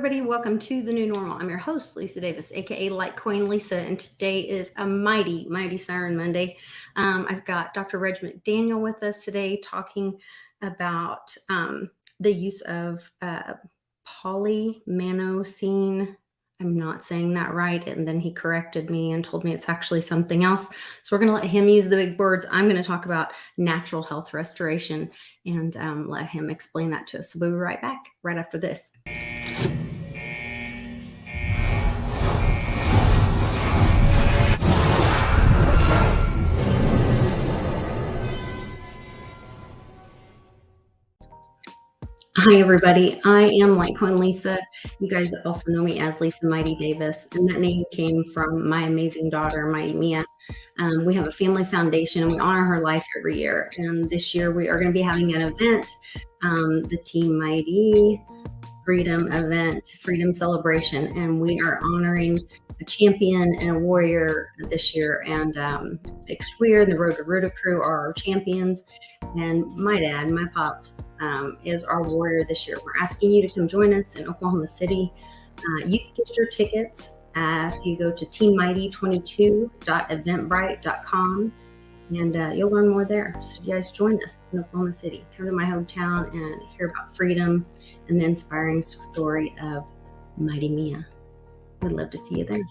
everybody. Welcome to The New Normal. I'm your host, Lisa Davis, aka Litecoin Lisa, and today is a mighty Siren Monday. I've got Dr. Reg McDaniel with us today talking about the use of Polymannosein. I'm not saying that right, and then he corrected me and told me it's actually something else. So we're going to let him use the big words. I'm going to talk about natural health restoration and let him explain that to us. So we'll be right back right after this. Hi, everybody. I am Litecoin Lisa. You guys also know me as Lisa Mighty Davis, and that name came from my amazing daughter, Mighty Mia. We have a family foundation, and we honor her life every year. And this year, we are going to be having an event, the Team Mighty Freedom event, Freedom Celebration, and we are honoring a champion and a warrior this year. And Weir and the Road to Ruta crew are our champions. And my dad, my pops, is our warrior this year. We're asking you to come join us in Oklahoma City. You can get your tickets if you go to team22.eventbrite.com, and you'll learn more there. So you guys join us in Oklahoma City. Come to my hometown and hear about freedom and the inspiring story of Mighty Mia. We'd love to see you there.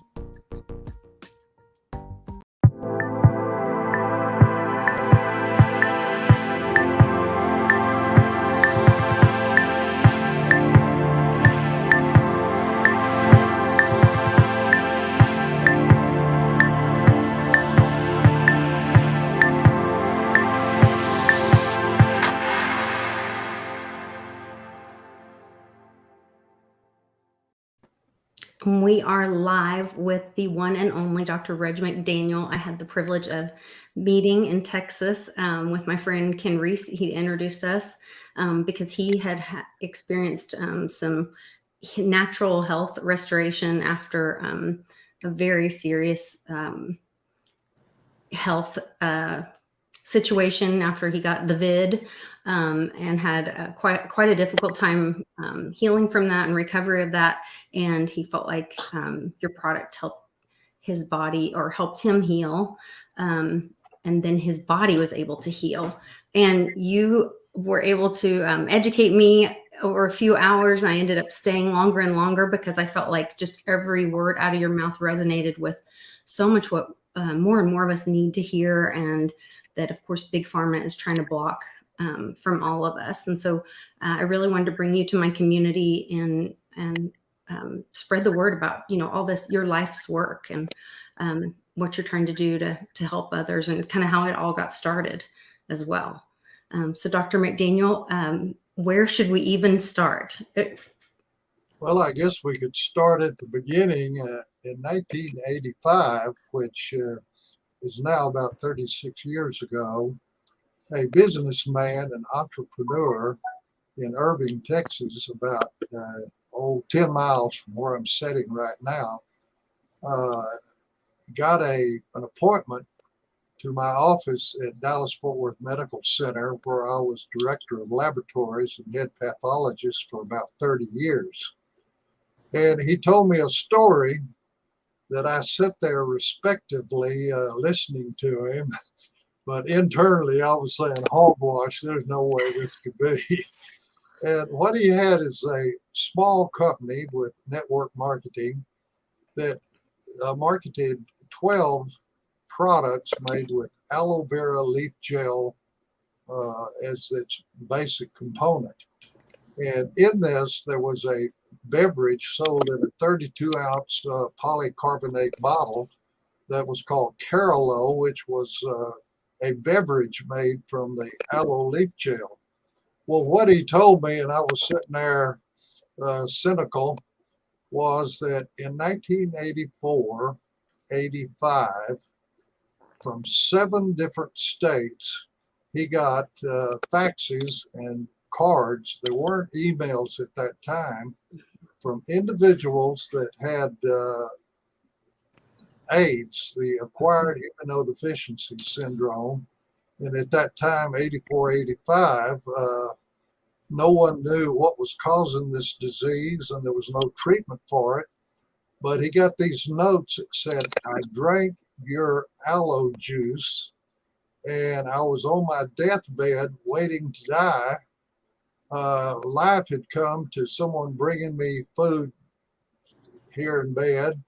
We are live with the one and only Dr. Reg McDaniel. I had the privilege of meeting in Texas with my friend Ken Reese. He introduced us because he had experienced some natural health restoration after a very serious health situation after he got the vid and had quite a difficult time healing from that and recovery of that. And he felt like your product helped his body or helped him heal. And then his body was able to heal. And you were able to educate me over a few hours. And I ended up staying longer and longer because I felt like just every word out of your mouth resonated with so much what more and more of us need to hear, and that, of course, Big Pharma is trying to block from all of us. And so I really wanted to bring you to my community and spread the word about, all this, your life's work, and what you're trying to do to help others, and kind of how it all got started as well. So Dr. McDaniel, where should we even start? Well, I guess we could start at the beginning in 1985, which is now about 36 years ago. A businessman and entrepreneur in Irving, Texas, about 10 miles from where I'm sitting right now, got an appointment to my office at Dallas-Fort Worth Medical Center, where I was director of laboratories and head pathologist for about 30 years. And he told me a story that I sat there respectively listening to him, but internally I was saying, hogwash, there's no way this could be. And what he had is a small company with network marketing that marketed 12 products made with aloe vera leaf gel as its basic component. And in this, there was a beverage sold in a 32-ounce polycarbonate bottle that was called Carolo, which was a beverage made from the aloe leaf gel. Well, what he told me, and I was sitting there cynical, was that in 1984, 85, from 7 different states, he got faxes and cards. There weren't emails at that time, from individuals that had AIDS, the acquired immunodeficiency syndrome. And at that time, 84, 85, No one knew what was causing this disease, and there was no treatment for it. But he got these notes that said, I drank your aloe juice, and I was on my deathbed waiting to die. Life had come to someone bringing me food here in bed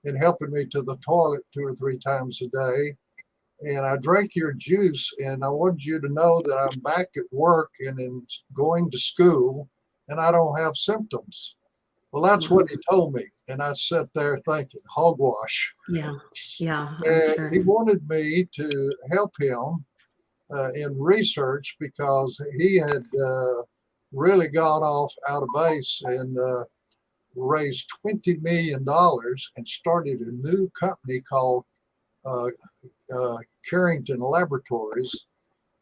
and helping me to the toilet 2 or 3 times a day. And I drank your juice, and I wanted you to know that I'm back at work and in going to school, and I don't have symptoms. Well, that's what he told me. And I sat there thinking, hogwash. Yeah. Yeah. I'm And sure. he wanted me to help him in research because he had really gone off out of base and raised $20 million and started a new company called uh, Carrington Laboratories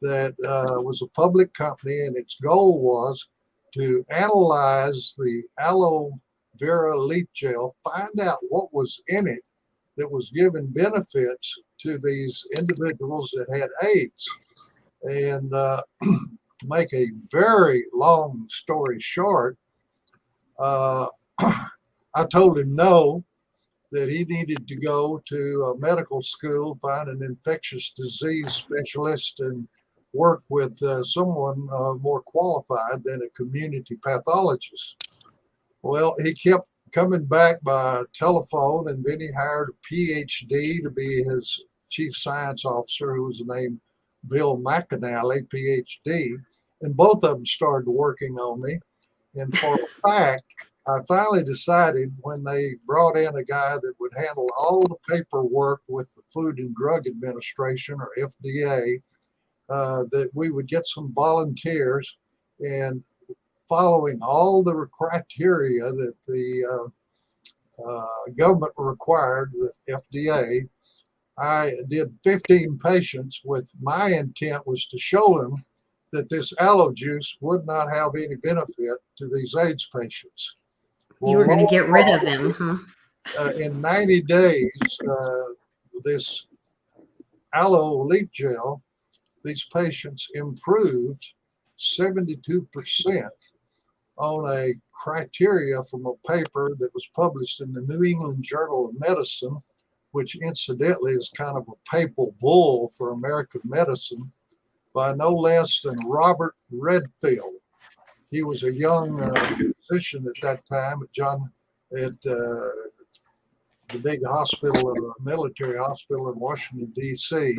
that was a public company, and its goal was to analyze the aloe vera leaf gel, find out what was in it that was giving benefits to these individuals that had AIDS. And to make a very long story short, uh, I told him no, that he needed to go to a medical school, find an infectious disease specialist, and work with someone more qualified than a community pathologist. Well, he kept coming back by telephone, and then he hired a PhD to be his chief science officer, who was named Bill McDaniel, PhD. And both of them started working on me. And for a fact, I finally decided when they brought in a guy that would handle all the paperwork with the Food and Drug Administration, or FDA, that we would get some volunteers, and following all the criteria that the government required, the FDA, I did 15 patients with my intent was to show them that this aloe juice would not have any benefit to these AIDS patients. You Well, were going to get rid of him, huh? in 90 days, this aloe leaf gel, these patients improved 72% on a criteria from a paper that was published in the New England Journal of Medicine, which incidentally is kind of a papal bull for American medicine, by no less than Robert Redfield. He was a young physician at that time at the big hospital, military hospital in Washington, D.C.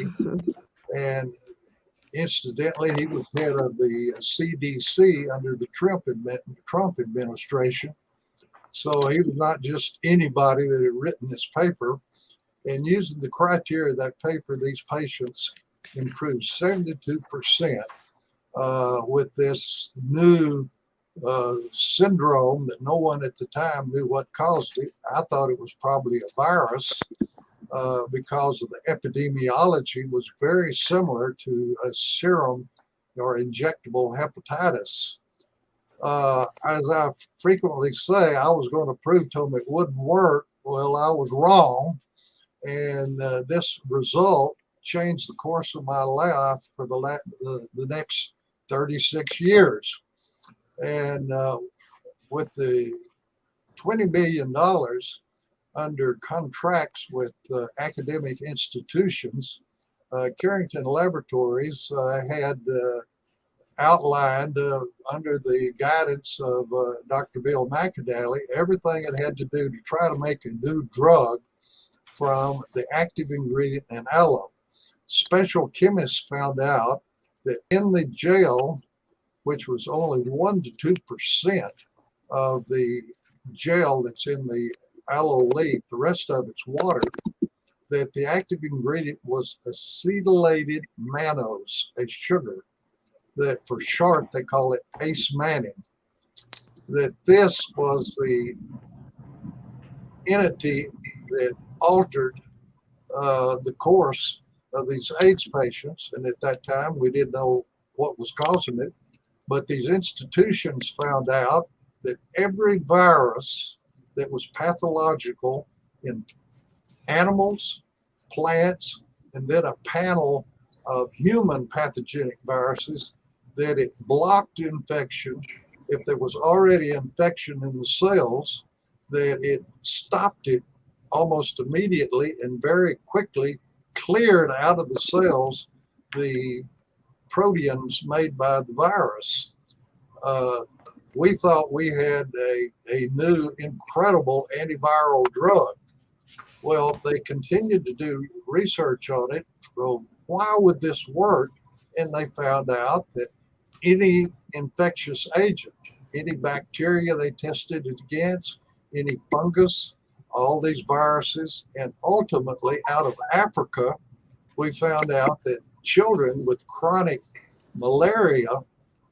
And incidentally, he was head of the CDC under the Trump administration. So he was not just anybody that had written this paper. And using the criteria of that paper, these patients improved 72% with this new syndrome that no one at the time knew what caused it. I thought it was probably a virus because of the epidemiology was very similar to a serum or injectable hepatitis. As I frequently say, I was going to prove to them it wouldn't work. Well, I was wrong. And this result changed the course of my life for the next 36 years. And with the $20 million under contracts with academic institutions, Carrington Laboratories had outlined under the guidance of Dr. Bill McDaniel everything it had to do to try to make a new drug from the active ingredient in aloe. Special chemists found out that in the gel, which was only 1 to 2% of the gel that's in the aloe leaf, the rest of it's water, that the active ingredient was acetylated mannose, a sugar that for short they call it ace-mannan. That this was the entity that altered the course of these AIDS patients. And at that time, we didn't know what was causing it. But these institutions found out that every virus that was pathological in animals, plants, and then a panel of human pathogenic viruses that it blocked infection. If there was already infection in the cells, that it stopped it almost immediately and very quickly cleared out of the cells the proteins made by the virus. We thought we had a new incredible antiviral drug. Well, they continued to do research on it. So why would this work? And they found out that any infectious agent, any bacteria they tested it against, any fungus, all these viruses, and ultimately out of Africa, we found out that children with chronic malaria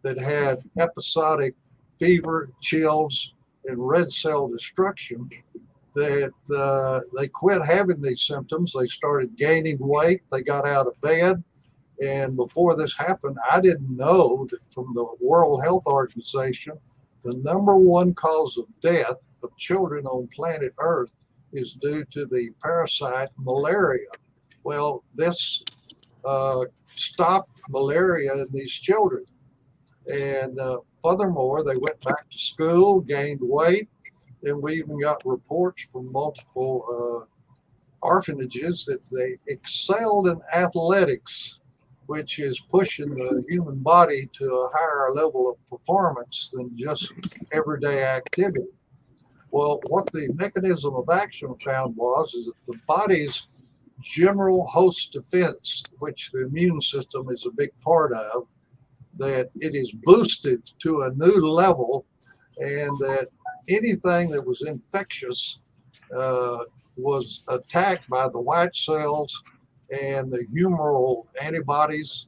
that had episodic fever, chills, and red cell destruction, that they quit having these symptoms. They started gaining weight. They got out of bed. And before this happened, I didn't know that from the World Health Organization, the #1 cause of death of children on planet Earth is due to the parasite malaria. Well, this stopped malaria in these children. And furthermore, they went back to school, gained weight, and we even got reports from multiple orphanages that they excelled in athletics, which is pushing the human body to a higher level of performance than just everyday activity. Well, what the mechanism of action found is that the body's general host defense, which the immune system is a big part of, that it is boosted to a new level, and that anything that was infectious was attacked by the white cells and the humoral antibodies,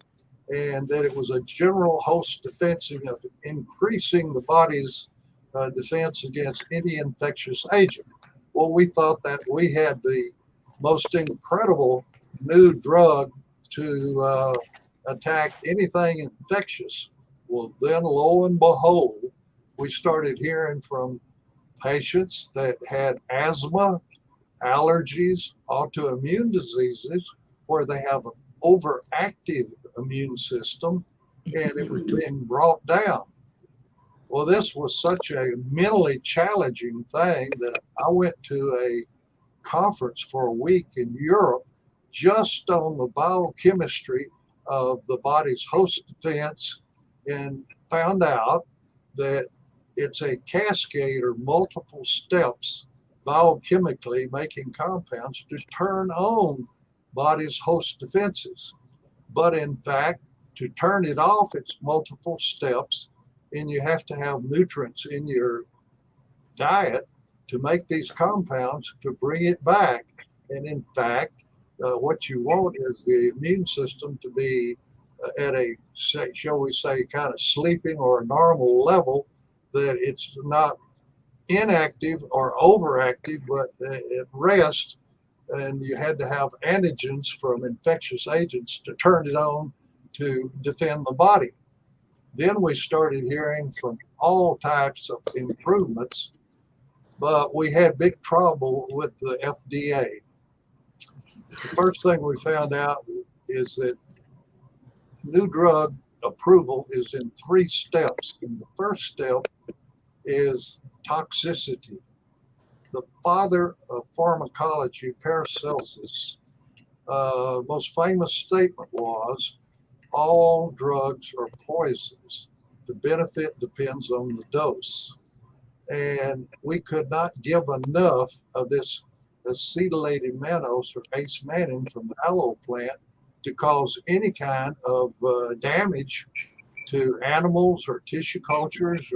and that it was a general host defense of increasing the body's defense against any infectious agent. Well, we thought that we had the most incredible new drug to attack anything infectious. Well, then lo and behold, we started hearing from patients that had asthma, allergies, autoimmune diseases, where they have an overactive immune system, and it was being brought down. Well, this was such a mentally challenging thing that I went to a conference for a week in Europe just on the biochemistry of the body's host defense, and found out that it's a cascade or multiple steps biochemically making compounds to turn on body's host defenses. But in fact, to turn it off, it's multiple steps, and you have to have nutrients in your diet to make these compounds to bring it back. And in fact, what you want is the immune system to be at a, shall we say, kind of sleeping or a normal level, that it's not inactive or overactive, but at rest. And you had to have antigens from infectious agents to turn it on to defend the body. Then we started hearing from all types of improvements, but we had big trouble with the FDA. The first thing we found out is that new drug approval is in 3 steps. And the first step is toxicity. The father of pharmacology, Paracelsus, most famous statement was, all drugs are poisons. The benefit depends on the dose. And we could not give enough of this acetylated mannose or ace mannin from the aloe plant to cause any kind of damage to animals or tissue cultures.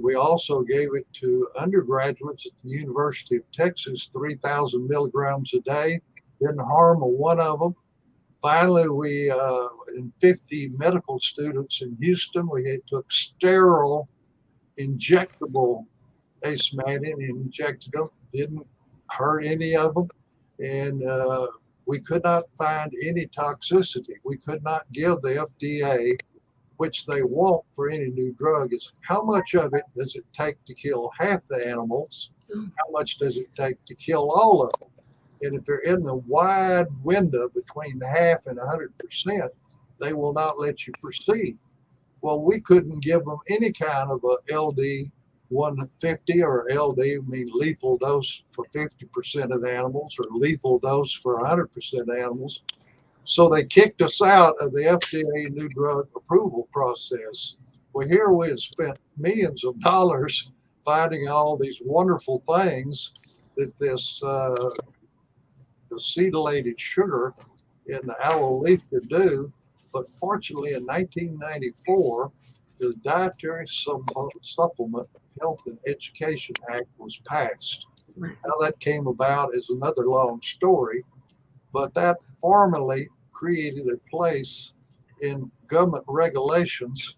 We also gave it to undergraduates at the University of Texas, 3,000 milligrams a day. Didn't harm one of them. Finally, we, in 50 medical students in Houston, we took sterile, injectable ace mannin and injected them. Didn't hurt any of them. And we could not find any toxicity. We could not give the FDA, which they want for any new drug, is how much of it does it take to kill half the animals? How much does it take to kill all of them? And if they're in the wide window between half and 100%, they will not let you proceed. Well, we couldn't give them any kind of a LD 150 or LD, mean lethal dose for 50% of the animals or lethal dose for 100% of animals. So they kicked us out of the FDA new drug approval process. Well, here we had spent millions of dollars finding all these wonderful things that this acetylated sugar in the aloe leaf could do. But fortunately, in 1994, the Dietary Supplement Health and Education Act was passed. Right. How that came about is another long story, but that formally created a place in government regulations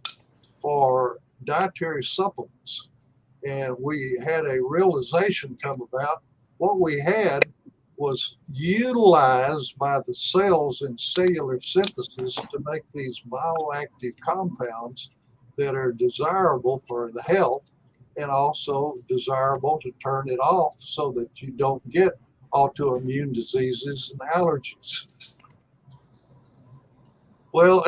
for dietary supplements. And we had a realization come about. What we had was utilized by the cells in cellular synthesis to make these bioactive compounds that are desirable for the health and also desirable to turn it off so that you don't get autoimmune diseases and allergies. Well,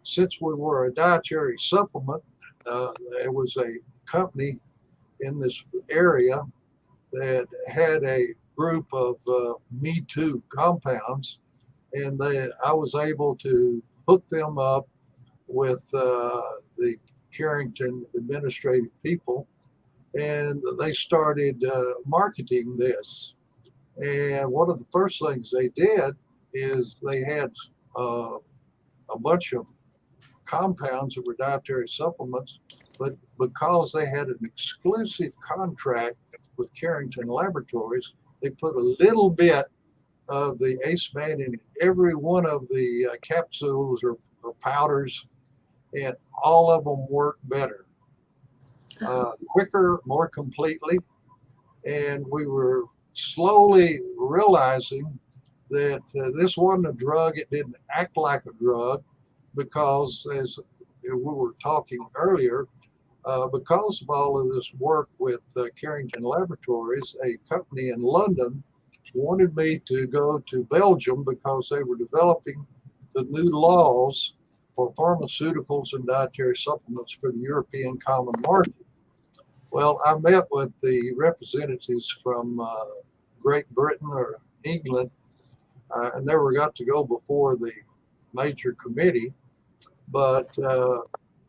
since we were a dietary supplement, there was a company in this area that had a group of Me Too compounds, and I was able to hook them up with the Carrington administrative people, and they started marketing this. And one of the first things they did is they had a bunch of compounds that were dietary supplements, but because they had an exclusive contract with Carrington Laboratories, they put a little bit of the ACE-man in every one of the capsules or powders, and all of them work better, quicker, more completely. And we were slowly realizing that this wasn't a drug. It didn't act like a drug because, as we were talking earlier, because of all of this work with Carrington Laboratories, a company in London wanted me to go to Belgium because they were developing the new laws for pharmaceuticals and dietary supplements for the European common market. Well, I met with the representatives from Great Britain or England. I never got to go before the major committee, but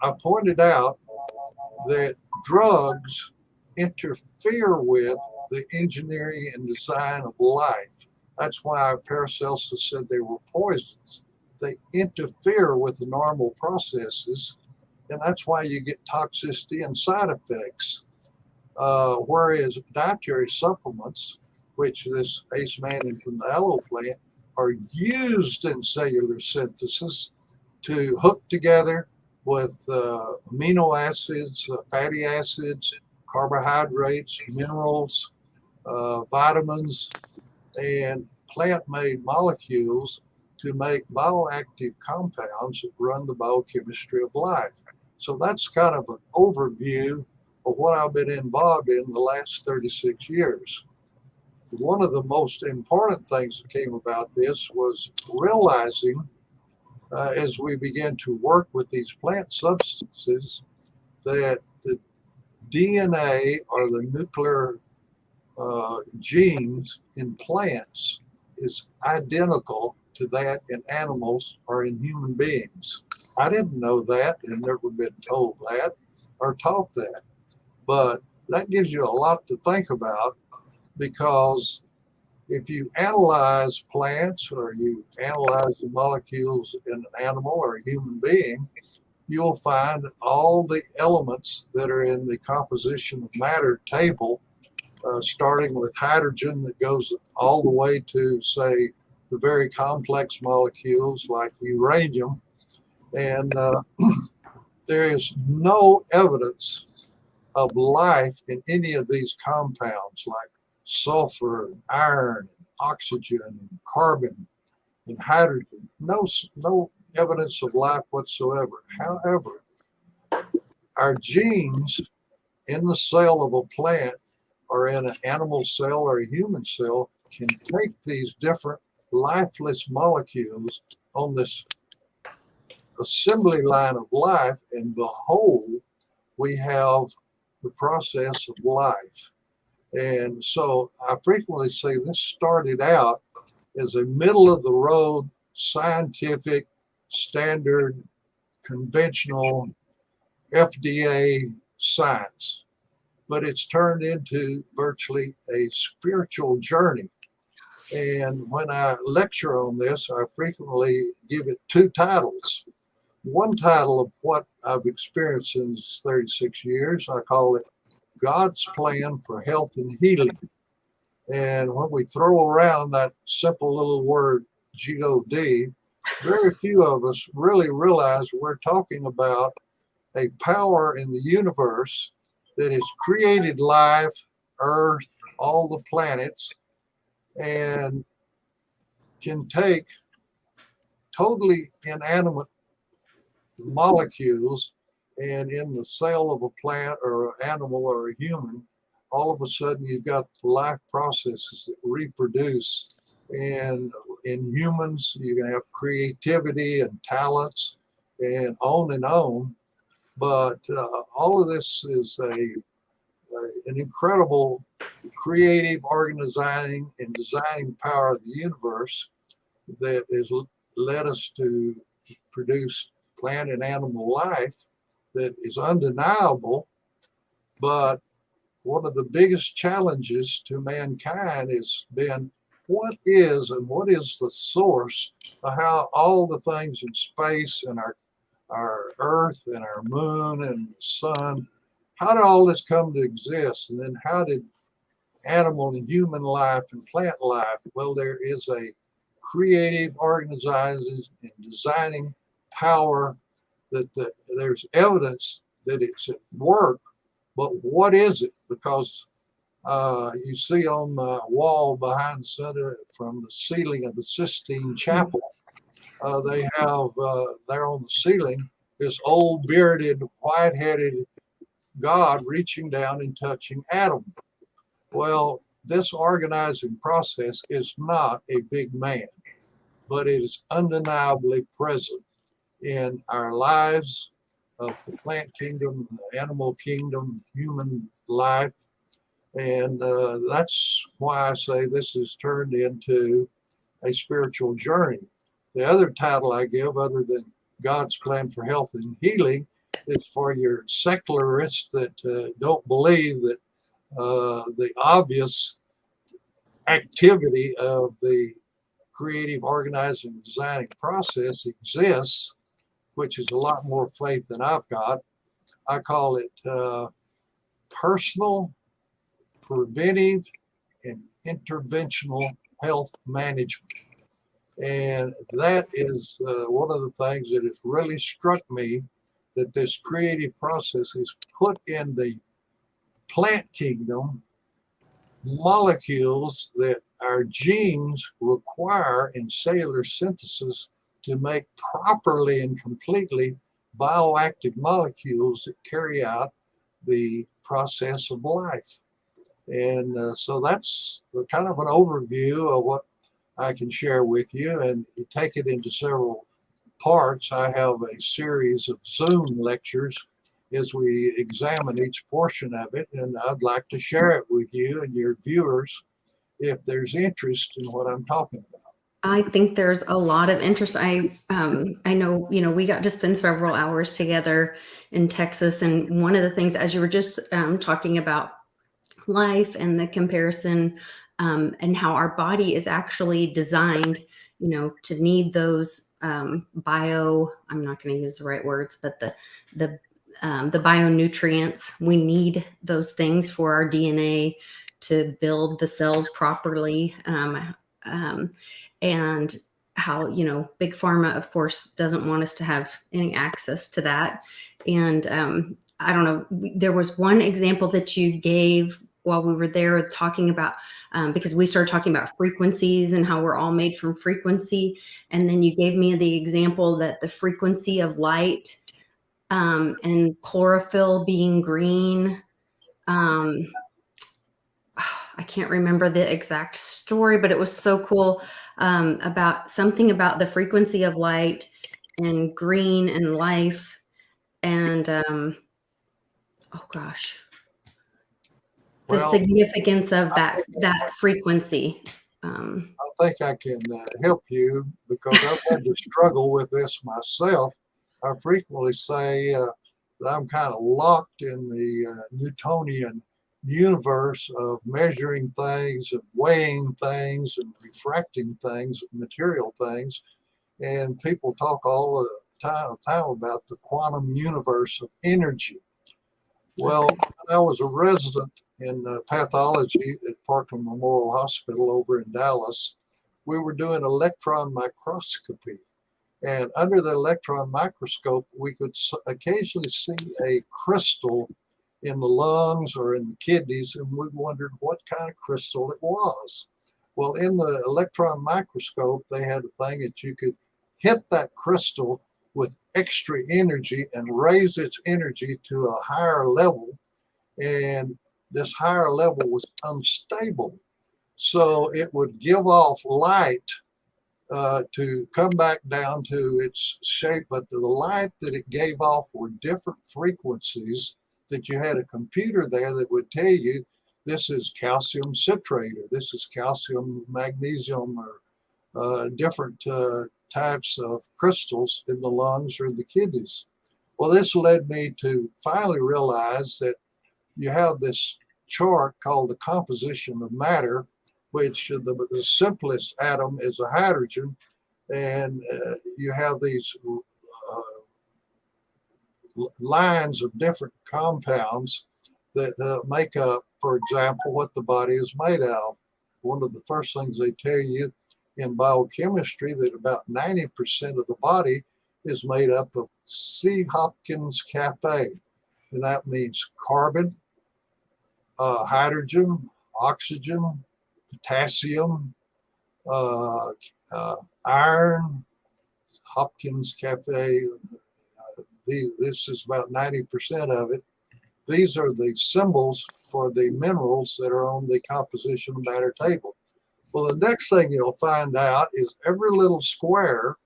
I pointed out that drugs interfere with the engineering and design of life. That's why Paracelsus said they were poisons. They interfere with the normal processes, and that's why you get toxicity and side effects. Whereas dietary supplements, which this ACE-man from the aloe plant, are used in cellular synthesis to hook together with amino acids, fatty acids, carbohydrates, minerals, vitamins, and plant-made molecules to make bioactive compounds that run the biochemistry of life. So that's kind of an overview of what I've been involved in the last 36 years. One of the most important things that came about this was realizing as we began to work with these plant substances that the DNA or the nuclear genes in plants is identical to that in animals or in human beings. I didn't know that and never been told that or taught that. But that gives you a lot to think about, because if you analyze plants or you analyze the molecules in an animal or a human being, you'll find all the elements that are in the composition of matter table, starting with hydrogen that goes all the way to, say, the very complex molecules like uranium. And there is no evidence of life in any of these compounds like sulfur and iron and oxygen and carbon and hydrogen. No evidence of life whatsoever. However, our genes in the cell of a plant or in an animal cell or a human cell can take these different lifeless molecules on this assembly line of life, and behold, we have the process of life. And so I frequently say this started out as a middle of the road, scientific, standard, conventional FDA science, but it's turned into virtually a spiritual journey. And when I lecture on this, I frequently give it two titles. One title of what I've experienced in these 36 years, I call it God's Plan for Health and Healing. And when we throw around that simple little word God, very few of us really realize we're talking about a power in the universe that has created life, Earth, all the planets, and can take totally inanimate molecules, and in the cell of a plant or an animal or a human, all of a sudden you've got life processes that reproduce. And in humans, you can have creativity and talents and on and on. But all of this is an incredible creative organizing and designing power of the universe that has led us to produce plant and animal life that is undeniable. But one of the biggest challenges to mankind has been what is the source of how all the things in space and our Earth and our moon and the sun, how did all this come to exist? And then how did animal and human life and plant life? Well, there is a creative, organizing, and designing power that there's evidence that it's at work, but what is it? Because you see on the wall behind the center from the ceiling of the Sistine Chapel, they have there on the ceiling this old bearded, white-headed God reaching down and touching Adam. Well, this organizing process is not a big man, but it is undeniably present in our lives of the plant kingdom, the animal kingdom, human life. And that's why I say this has turned into a spiritual journey. The other title I give, other than God's Plan for Health and Healing, is for your secularists that don't believe that the obvious activity of the creative organizing designing process exists, which is a lot more faith than I've got. I call it personal, preventive, and interventional health management. And that is one of the things that has really struck me, that this creative process is put in the plant kingdom molecules that our genes require in cellular synthesis to make properly and completely bioactive molecules that carry out the process of life. And so that's kind of an overview of what I can share with you, and you take it into several parts. I have a series of Zoom lectures as we examine each portion of it, and I'd like to share it with you and your viewers if there's interest in what I'm talking about. I think there's a lot of interest. I know, we got to spend several hours together in Texas, and one of the things, as you were just talking about life and the comparison, and how our body is actually designed, to need those I'm not going to use the right words, but the bionutrients. We need those things for our DNA to build the cells properly. And how, Big Pharma, of course, doesn't want us to have any access to that. And I don't know, there was one example that you gave while we were there talking about, because we started talking about frequencies and how we're all made from frequency. And then you gave me the example that the frequency of light, and chlorophyll being green. I can't remember the exact story, but it was so cool, about something about the frequency of light and green and life and oh gosh, the Well, significance of that frequency. I think I can help you because I've had to struggle with this myself. I frequently say that I'm kind of locked in the Newtonian universe of measuring things and weighing things and refracting things, material things. And people talk all the time about the quantum universe of energy. Well, Okay. when I was a resident in pathology at Parkland Memorial Hospital over in Dallas, we were doing electron microscopy. And under the electron microscope, we could occasionally see a crystal in the lungs or in the kidneys, and we wondered what kind of crystal it was. Well, in the electron microscope, they had a thing that you could hit that crystal with extra energy and raise its energy to a higher level. And this higher level was unstable. So it would give off light to come back down to its shape, but the light that it gave off were different frequencies that you had a computer there that would tell you this is calcium citrate or this is calcium magnesium or different types of crystals in the lungs or in the kidneys. Well, this led me to finally realize that you have this chart called the composition of matter, which the simplest atom is a hydrogen, and you have these lines of different compounds that make up, for example, what the body is made out of. One of the first things they tell you in biochemistry that about 90% of the body is made up of C. Hopkins Cafe, and that means carbon, hydrogen, oxygen, potassium, iron, Hopkins Cafe. This is about 90% of it. These are the symbols for the minerals that are on the composition of matter table. Well, the next thing you'll find out is every little square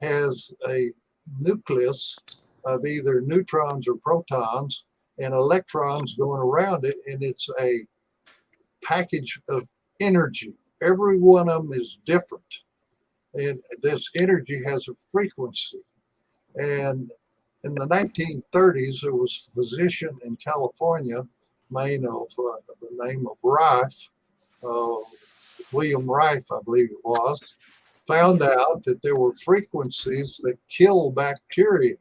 has a nucleus of either neutrons or protons and electrons going around it, and it's a package of energy. Every one of them is different, and this energy has a frequency. And in the 1930s, there was a physician in California, Maine, of the name of Rife, William Rife, I believe it was, found out that there were frequencies that kill bacteria,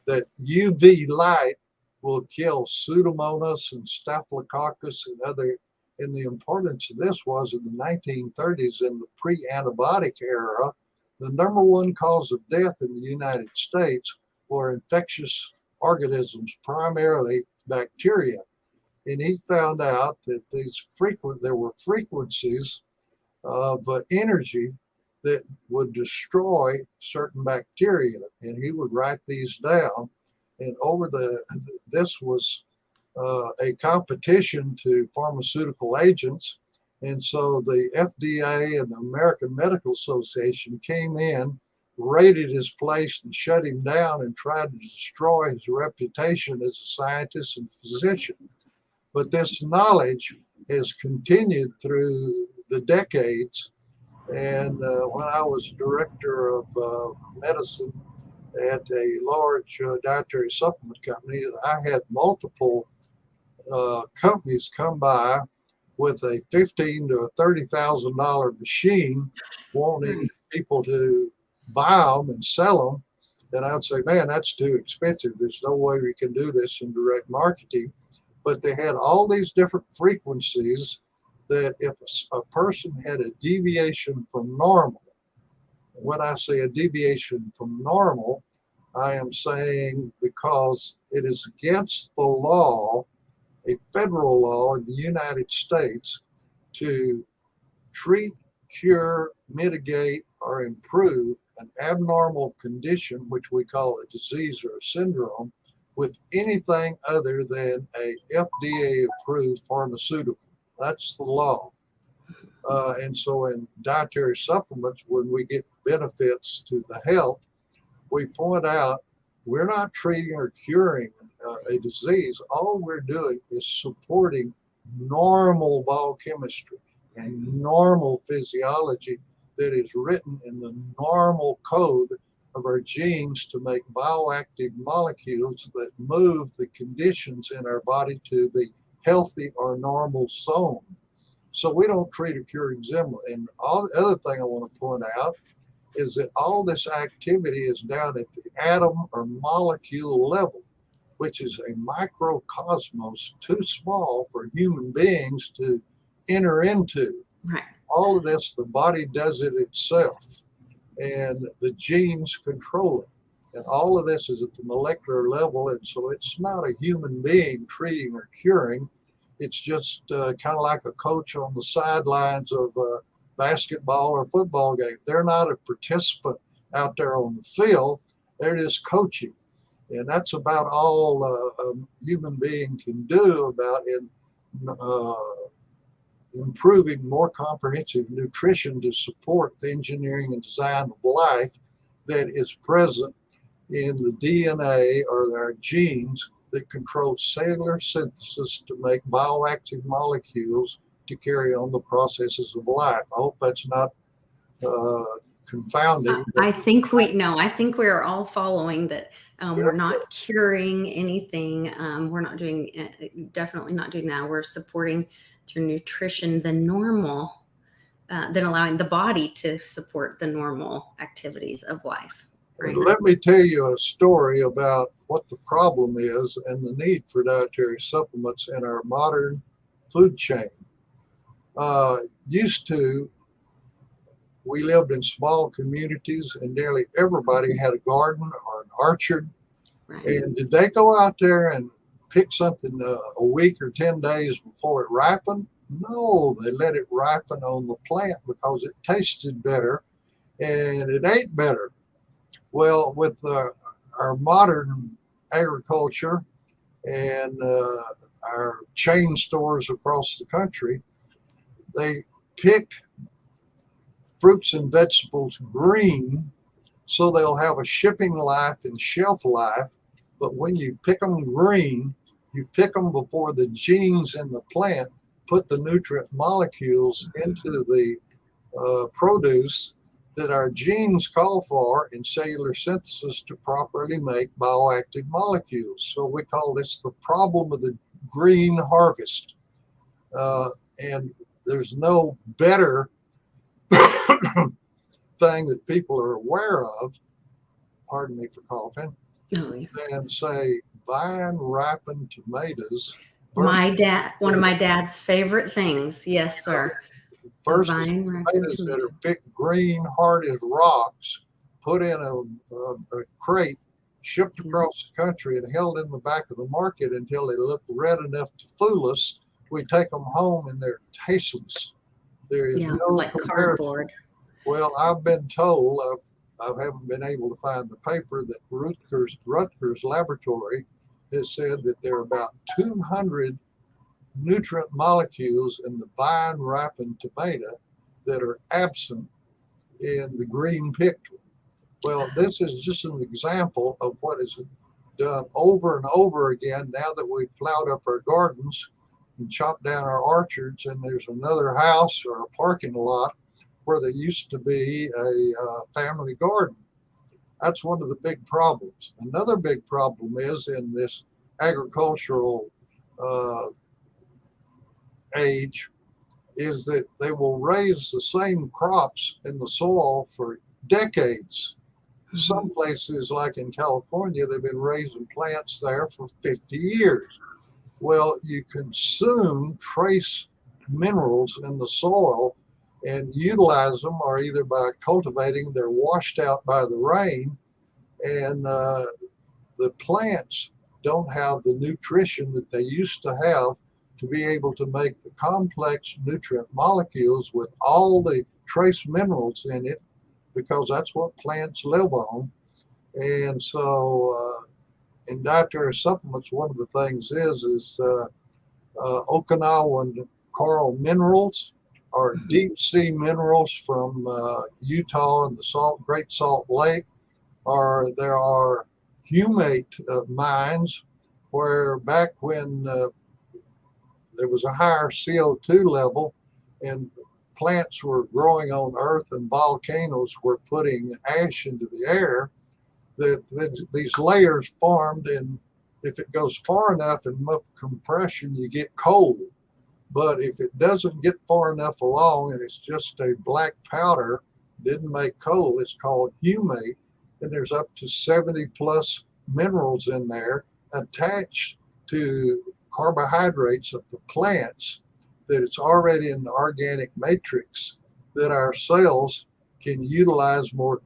that UV light will kill Pseudomonas and Staphylococcus and other. And the importance of this was in the 1930s, in the pre-antibiotic era, the number one cause of death in the United States were infectious organisms, primarily bacteria. And he found out that there were frequencies of energy that would destroy certain bacteria, and he would write these down. And this was a competition to pharmaceutical agents, and so the FDA and the American Medical Association came in, raided his place, and shut him down, and tried to destroy his reputation as a scientist and physician. But this knowledge has continued through the decades. And when I was director of medicine at a large dietary supplement company, I had multiple companies come by with a $15,000 to $30,000 machine, wanting people to buy them and sell them. And I'd say, man, that's too expensive. There's no way we can do this in direct marketing. But they had all these different frequencies that if a person had a deviation from normal, when I say a deviation from normal, I am saying because it is against the law, a federal law in the United States, to treat, cure, mitigate, or improve an abnormal condition, which we call a disease or a syndrome, with anything other than a FDA-approved pharmaceutical. That's the law. And so in dietary supplements, when we get benefits to the health, we point out we're not treating or curing a disease. All we're doing is supporting normal biochemistry and normal physiology that is written in the normal code of our genes to make bioactive molecules that move the conditions in our body to the healthy or normal zone. So we don't treat or cure eczema. And all the other thing I want to point out is that all this activity is down at the atom or molecule level, which is a microcosmos too small for human beings to enter into. Right. All of this, the body does it itself, and the genes control it. And all of this is at the molecular level, and so it's not a human being treating or curing. It's just kind of like a coach on the sidelines of a basketball or football game. They're not a participant out there on the field. They're just coaching. And that's about all a human being can do about improving more comprehensive nutrition to support the engineering and design of life that is present in the DNA or our genes that control cellular synthesis to make bioactive molecules to carry on the processes of life. I hope that's not confounding. I think we are all following that. We're not curing anything. We're not doing, definitely not doing that. We're supporting through nutrition the normal, then allowing the body to support the normal activities of life. Right? Let me tell you a story about what the problem is and the need for dietary supplements in our modern food chain. Used to, we lived in small communities and nearly everybody had a garden or an orchard. Right. And did they go out there and pick something a week or 10 days before it ripened? No, they let it ripen on the plant because it tasted better and it ate better. Well, with our modern agriculture and our chain stores across the country, they pick fruits and vegetables green so they'll have a shipping life and shelf life. But when you pick them green, you pick them before the genes in the plant put the nutrient molecules into the produce that our genes call for in cellular synthesis to properly make bioactive molecules. So we call this the problem of the green harvest. And there's no better thing that people are aware of, pardon me for coughing, than say vine ripened tomatoes. One of my dad's favorite things. Yes, sir. Versus tomatoes that are picked green, hard as rocks, put in a crate, shipped across the country and held in the back of the market until they look red enough to fool us. We take them home and they're tasteless. There is no like comparison. Cardboard. Well, I've been told, I haven't been able to find the paper, that Rutgers Laboratory has said that there are about 200 nutrient molecules in the vine ripened tomato that are absent in the green picked one. Well, this is just an example of what is done over and over again now that we've plowed up our gardens and chopped down our orchards, and there's another house or a parking lot where there used to be a family garden. That's one of the big problems. Another big problem is in this agricultural age is that they will raise the same crops in the soil for decades. Mm-hmm. Some places, like in California, they've been raising plants there for 50 years. Well, you consume trace minerals in the soil and utilize them, or either by cultivating, they're washed out by the rain, and the plants don't have the nutrition that they used to have to be able to make the complex nutrient molecules with all the trace minerals in it, because that's what plants live on. And so in dietary supplements, one of the things is Okinawan coral minerals, or deep sea minerals from Utah and the Great Salt Lake, or there are humate mines where back when there was a higher CO2 level and plants were growing on Earth and volcanoes were putting ash into the air, that these layers formed, and if it goes far enough in enough compression, you get coal. But if it doesn't get far enough along and it's just a black powder, didn't make coal, it's called humate, and there's up to 70 plus minerals in there attached to carbohydrates of the plants, that it's already in the organic matrix that our cells can utilize more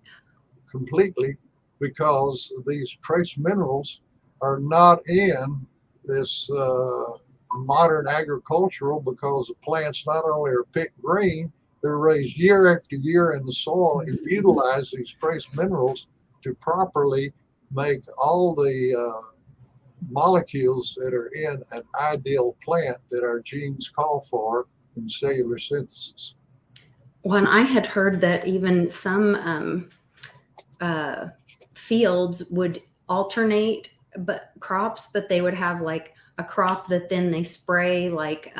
completely, because these trace minerals are not in this modern agricultural, because the plants not only are picked green, they're raised year after year in the soil and utilize these trace minerals to properly make all the molecules that are in an ideal plant that our genes call for in cellular synthesis. When I had heard that even some fields would alternate crops, but they would have like a crop that then they spray like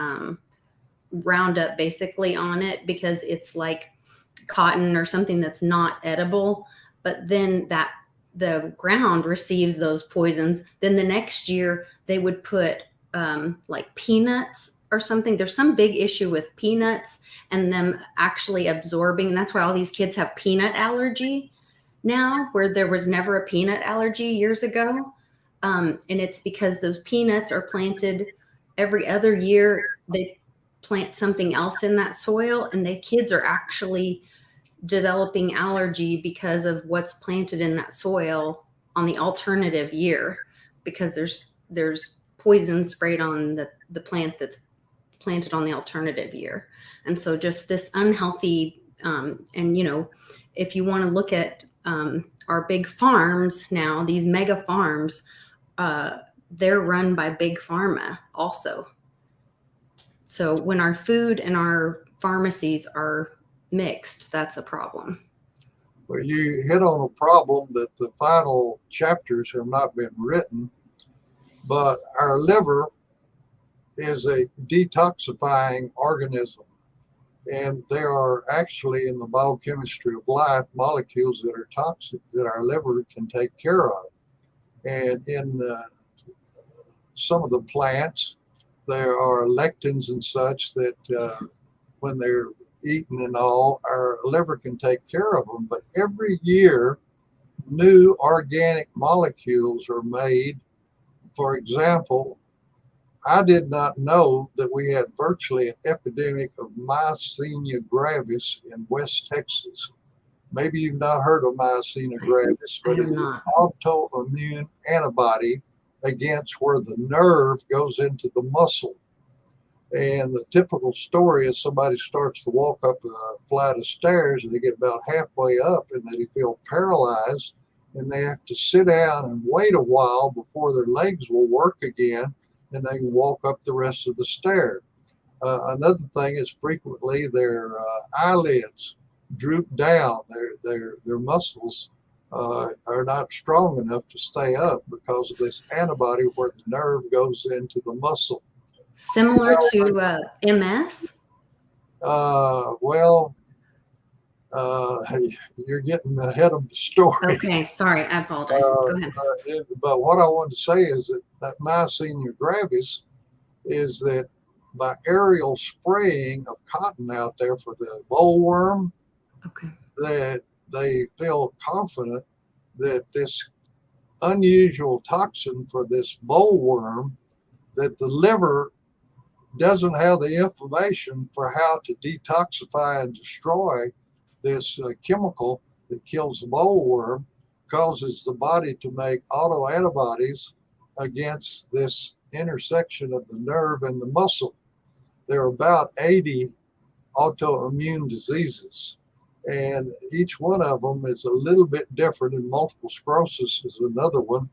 Roundup basically on it, because it's like cotton or something that's not edible, but then the ground receives those poisons. Then the next year they would put like peanuts or something. There's some big issue with peanuts and them actually absorbing. And that's why all these kids have peanut allergy now, where there was never a peanut allergy years ago. And it's because those peanuts are planted every other year. They plant something else in that soil, and the kids are actually developing allergy because of what's planted in that soil on the alternative year, because there's poison sprayed on the plant that's planted on the alternative year. And so just this unhealthy, and you know, if you want to look at our big farms now, these mega farms, they're run by big pharma also. So when our food and our pharmacies are mixed, that's a problem. Well, you hit on a problem that the final chapters have not been written, but our liver is a detoxifying organism. And there are actually in the biochemistry of life molecules that are toxic that our liver can take care of. And in some of the plants, there are lectins and such that when they're eaten and all, our liver can take care of them. But every year, new organic molecules are made. For example, I did not know that we had virtually an epidemic of myasthenia gravis in West Texas. Maybe you've not heard of myasthenia gravis, but it's an autoimmune antibody against where the nerve goes into the muscle. And the typical story is somebody starts to walk up a flight of stairs and they get about halfway up and they feel paralyzed, and they have to sit down and wait a while before their legs will work again and they can walk up the rest of the stair. Another thing is frequently their eyelids droop down. Their muscles are not strong enough to stay up because of this antibody where the nerve goes into the muscle. Similar to MS? You're getting ahead of the story. Okay, sorry, I apologize. Go ahead. But what I wanted to say is that myasthenia gravis is that by aerial spraying of cotton out there for the bollworm, okay, that they feel confident that this unusual toxin for this bollworm, that the liver doesn't have the information for how to detoxify and destroy this chemical that kills the bollworm, causes the body to make autoantibodies against this intersection of the nerve and the muscle. There are about 80 autoimmune diseases, and each one of them is a little bit different, and multiple sclerosis is another one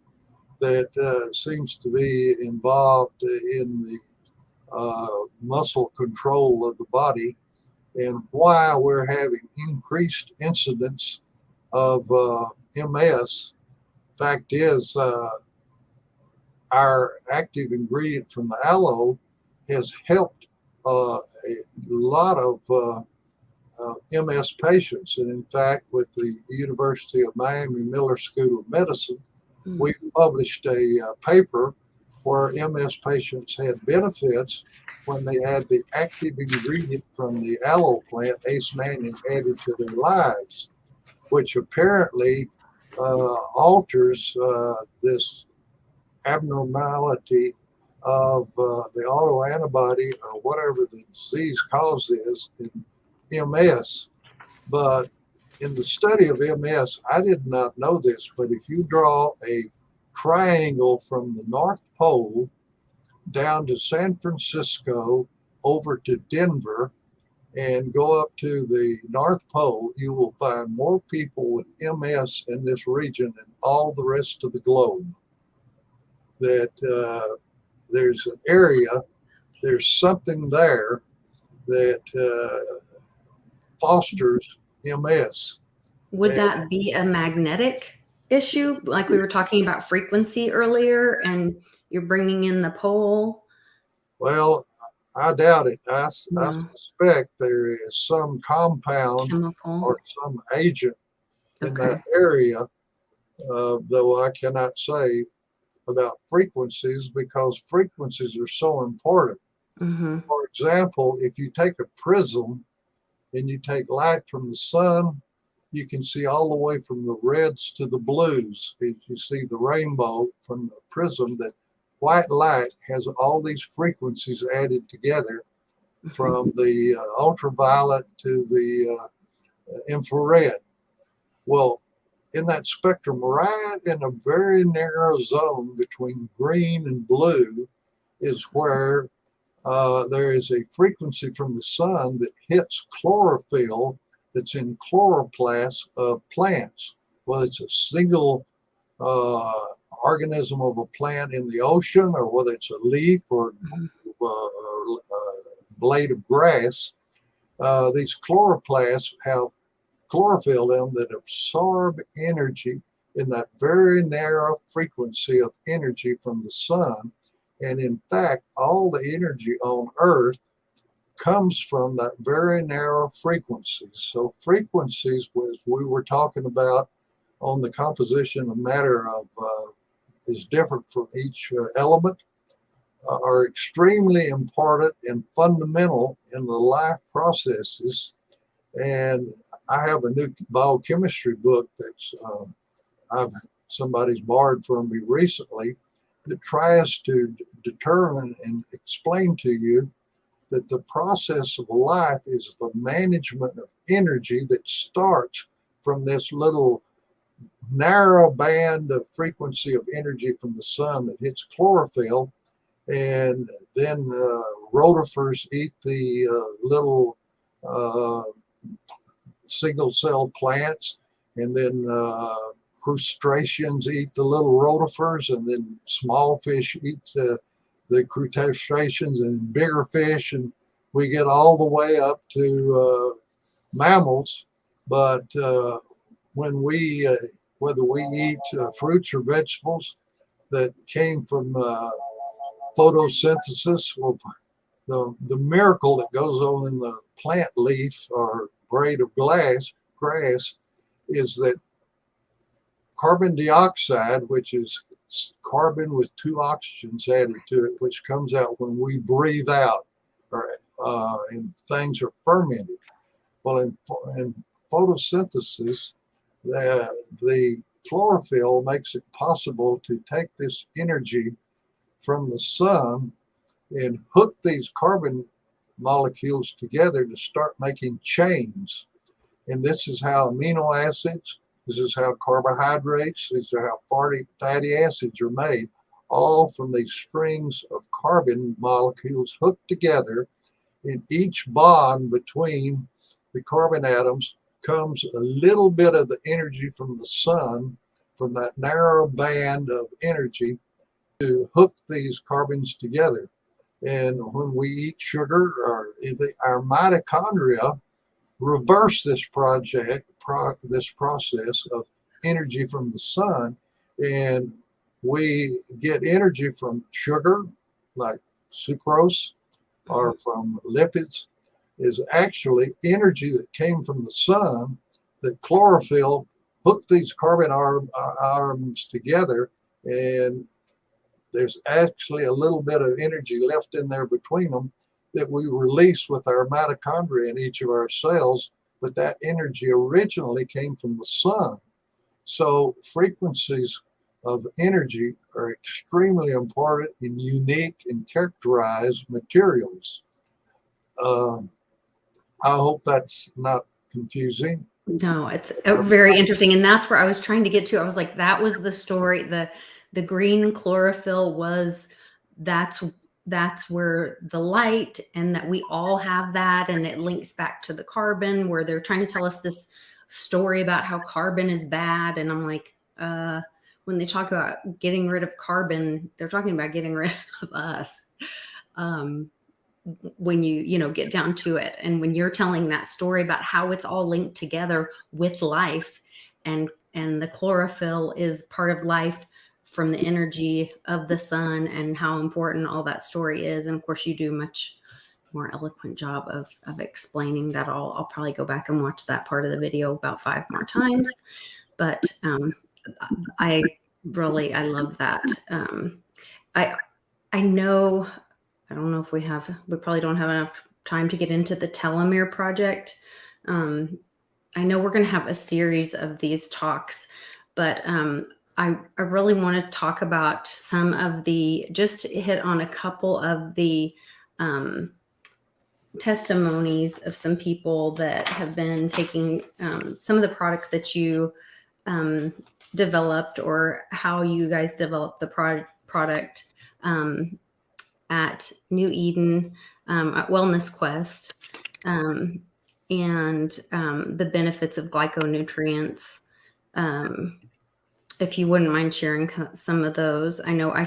that seems to be involved in the muscle control of the body, and why we're having increased incidence of MS. Fact is, our active ingredient from the aloe has helped a lot of MS patients. And in fact, with the University of Miami Miller School of Medicine, we published a paper where MS patients had benefits when they had the active ingredient from the aloe plant, Ace Mannion, added to their lives, which apparently alters this abnormality of the autoantibody or whatever the disease cause is in MS. But in the study of MS, I did not know this, but if you draw a triangle from the North Pole down to San Francisco over to Denver and go up to the North Pole, you will find more people with MS in this region than all the rest of the globe. That there's an area, there's something there that fosters MS. Would that be a magnetic issue? Like we were talking about frequency earlier, and you're bringing in the pole? Well, I doubt it. I suspect there is some compound Chemical. or some agent in that area, though I cannot say about frequencies because frequencies are so important. For example, if you take a prism and you take light from the sun, you can see all the way from the reds to the blues. If you see the rainbow from the prism, that white light has all these frequencies added together from the ultraviolet to the infrared. Well, in that spectrum, right in a very narrow zone between green and blue is where there is a frequency from the sun that hits chlorophyll that's in chloroplasts of plants. Whether it's a single organism of a plant in the ocean, or whether it's a leaf or blade of grass, these chloroplasts have chlorophyll in them that absorb energy in that very narrow frequency of energy from the sun. And in fact, all the energy on Earth comes from that very narrow frequencies. So frequencies, as we were talking about on the composition of matter of is different from each element, are extremely important and fundamental in the life processes. And I have a new biochemistry book that's somebody's borrowed from me recently that tries to determine and explain to you that the process of life is the management of energy that starts from this little narrow band of frequency of energy from the sun that hits chlorophyll, and then rotifers eat the little single cell plants, and then crustaceans eat the little rotifers, and then small fish eat the crustaceans, and bigger fish, and we get all the way up to mammals. But when we whether we eat fruits or vegetables that came from photosynthesis, or the miracle that goes on in the plant leaf or blade of grass is that carbon dioxide, which is carbon with 2 oxygens added to it, which comes out when we breathe out, or and things are fermented. Well, in photosynthesis, the chlorophyll makes it possible to take this energy from the sun and hook these carbon molecules together to start making chains. And this is how amino acids, this is how carbohydrates, these are how fatty acids are made, all from these strings of carbon molecules hooked together. In each bond between the carbon atoms comes a little bit of the energy from the sun, from that narrow band of energy, to hook these carbons together. And when we eat sugar, our mitochondria reverse this process this process of energy from the sun, and we get energy from sugar like sucrose or from lipids, is actually energy that came from the sun, that chlorophyll hooked these carbon atoms together, and there's actually a little bit of energy left in there between them that we release with our mitochondria in each of our cells, but that energy originally came from the sun. So frequencies of energy are extremely important in unique and characterized materials. I hope that's not confusing. No, it's very interesting. And that's where I was trying to get to. I was like, that was the story. The green chlorophyll was, that's where the light, and that we all have that. And it links back to the carbon, where they're trying to tell us this story about how carbon is bad. And I'm like, when they talk about getting rid of carbon, they're talking about getting rid of us. When you get down to it, and when you're telling that story about how it's all linked together with life, and the chlorophyll is part of life from the energy of the sun, and how important all that story is. And of course you do much more eloquent job of explaining that all. I'll probably go back and watch that part of the video about 5 more times, but I love that. I know, I don't know if we probably don't have enough time to get into the telomere project. I know we're going to have a series of these talks, but I really want to talk about some of just hit on a couple of the testimonies of some people that have been taking some of the products that you developed, or how you guys developed the product at New Eden, at Wellness Quest, and the benefits of glyconutrients. If you wouldn't mind sharing some of those. I know I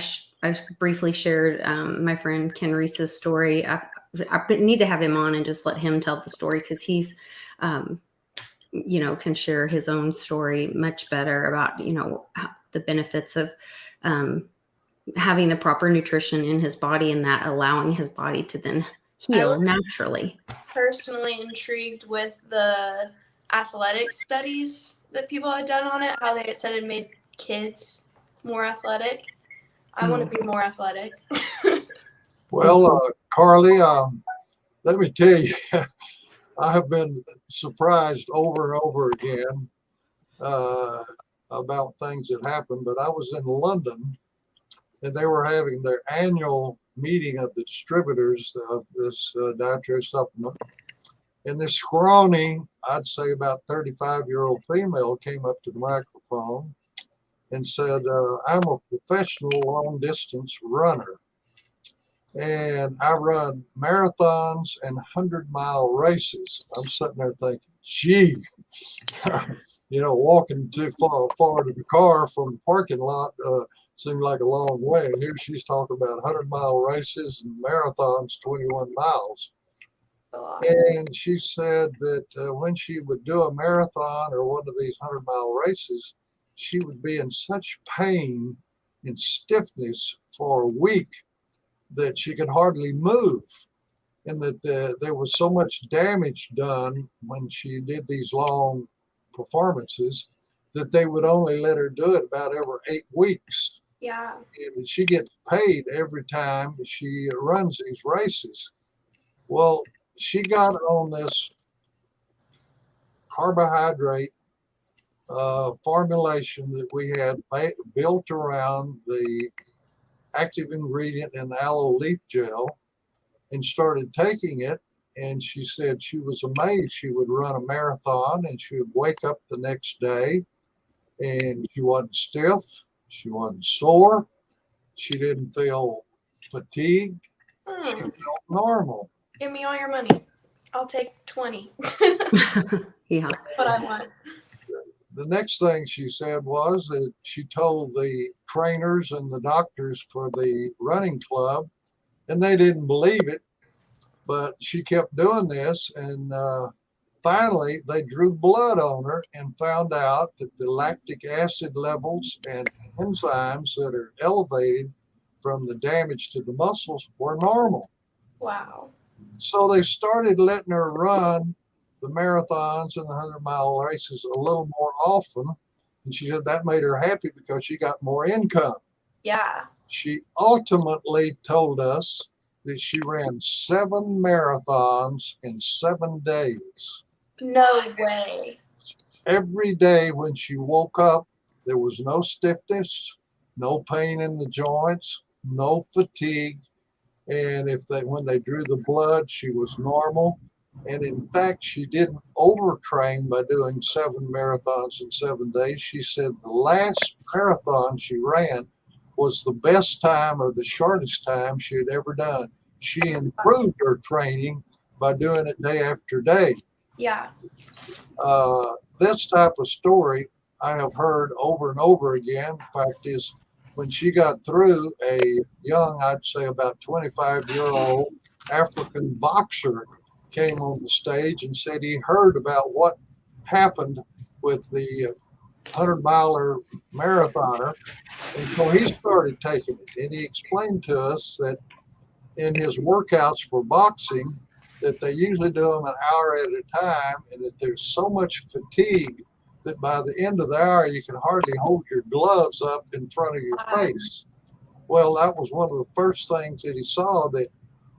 briefly shared my friend Ken Reese's story. I need to have him on and just let him tell the story, because he's, can share his own story much better about, the benefits of having the proper nutrition in his body, and that allowing his body to then heal naturally. Personally intrigued with the athletic studies that people had done on it, how they had said it made kids more athletic. I want to be more athletic. Well, Carly, let me tell you, I have been surprised over and over again about things that happen, but I was in London, and they were having their annual meeting of the distributors of this dietary supplement. And this scrawny, I'd say about 35-year-old female, came up to the microphone and said, I'm a professional long-distance runner, and I run marathons and 100-mile races. I'm sitting there thinking, gee, walking too far to the car from the parking lot seemed like a long way. And here she's talking about 100-mile races and marathons, 21 miles. And she said that when she would do a marathon or one of these 100-mile races, she would be in such pain and stiffness for a week that she could hardly move, and that there was so much damage done when she did these long performances that they would only let her do it about every 8 weeks. Yeah. And she gets paid every time she runs these races. Well, she got on this carbohydrate formulation that we had built around the active ingredient in the aloe leaf gel, and started taking it. And she said she was amazed. She would run a marathon and she would wake up the next day and she wasn't stiff, she wasn't sore, she didn't feel fatigued, she felt normal. Give me all your money. I'll take 20. Yeah. That's what I want. The next thing she said was that she told the trainers and the doctors for the running club, and they didn't believe it, but she kept doing this, and finally, they drew blood on her and found out that the lactic acid levels and enzymes that are elevated from the damage to the muscles were normal. Wow. So they started letting her run the marathons and the 100-mile races a little more often. And she said that made her happy because she got more income. Yeah. She ultimately told us that she ran 7 marathons in 7 days. No way. Every day when she woke up, there was no stiffness, no pain in the joints, no fatigue. And when they drew the blood, she was normal. And in fact, she didn't overtrain by doing 7 marathons in 7 days. She said the last marathon she ran was the best time or the shortest time she had ever done. She improved her training by doing it day after day. Yeah. This type of story I have heard over and over again. The fact is, when she got through, a young, I'd say about 25-year-old African boxer came on the stage and said he heard about what happened with the 100-miler marathoner. And so he started taking it. And he explained to us that in his workouts for boxing, that they usually do them an hour at a time, and that there's so much fatigue that by the end of the hour, you can hardly hold your gloves up in front of your face. Well, that was one of the first things that he saw, that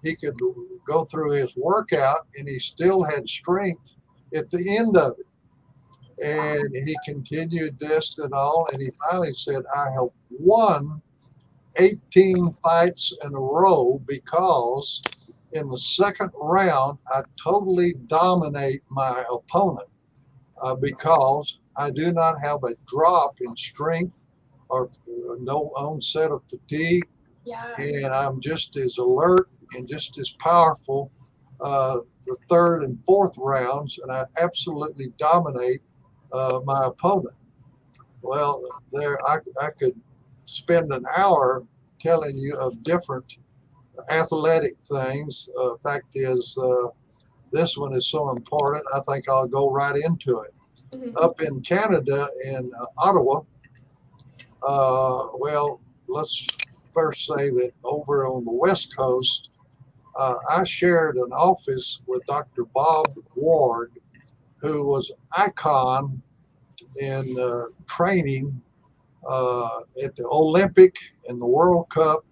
he could go through his workout and he still had strength at the end of it. And he continued this and all, and he finally said, I have won 18 fights in a row because in the second round, I totally dominate my opponent because I do not have a drop in strength or no onset of fatigue. Yeah. And I'm just as alert and just as powerful the third and fourth rounds, and I absolutely dominate my opponent. Well, I could spend an hour telling you of different athletic things. Fact is, this one is so important, I think I'll go right into it. Mhm. Up in Canada, in Ottawa, well, let's first say that over on the West Coast, I shared an office with Dr. Bob Ward, who was an icon in training at the Olympic and the World Cup.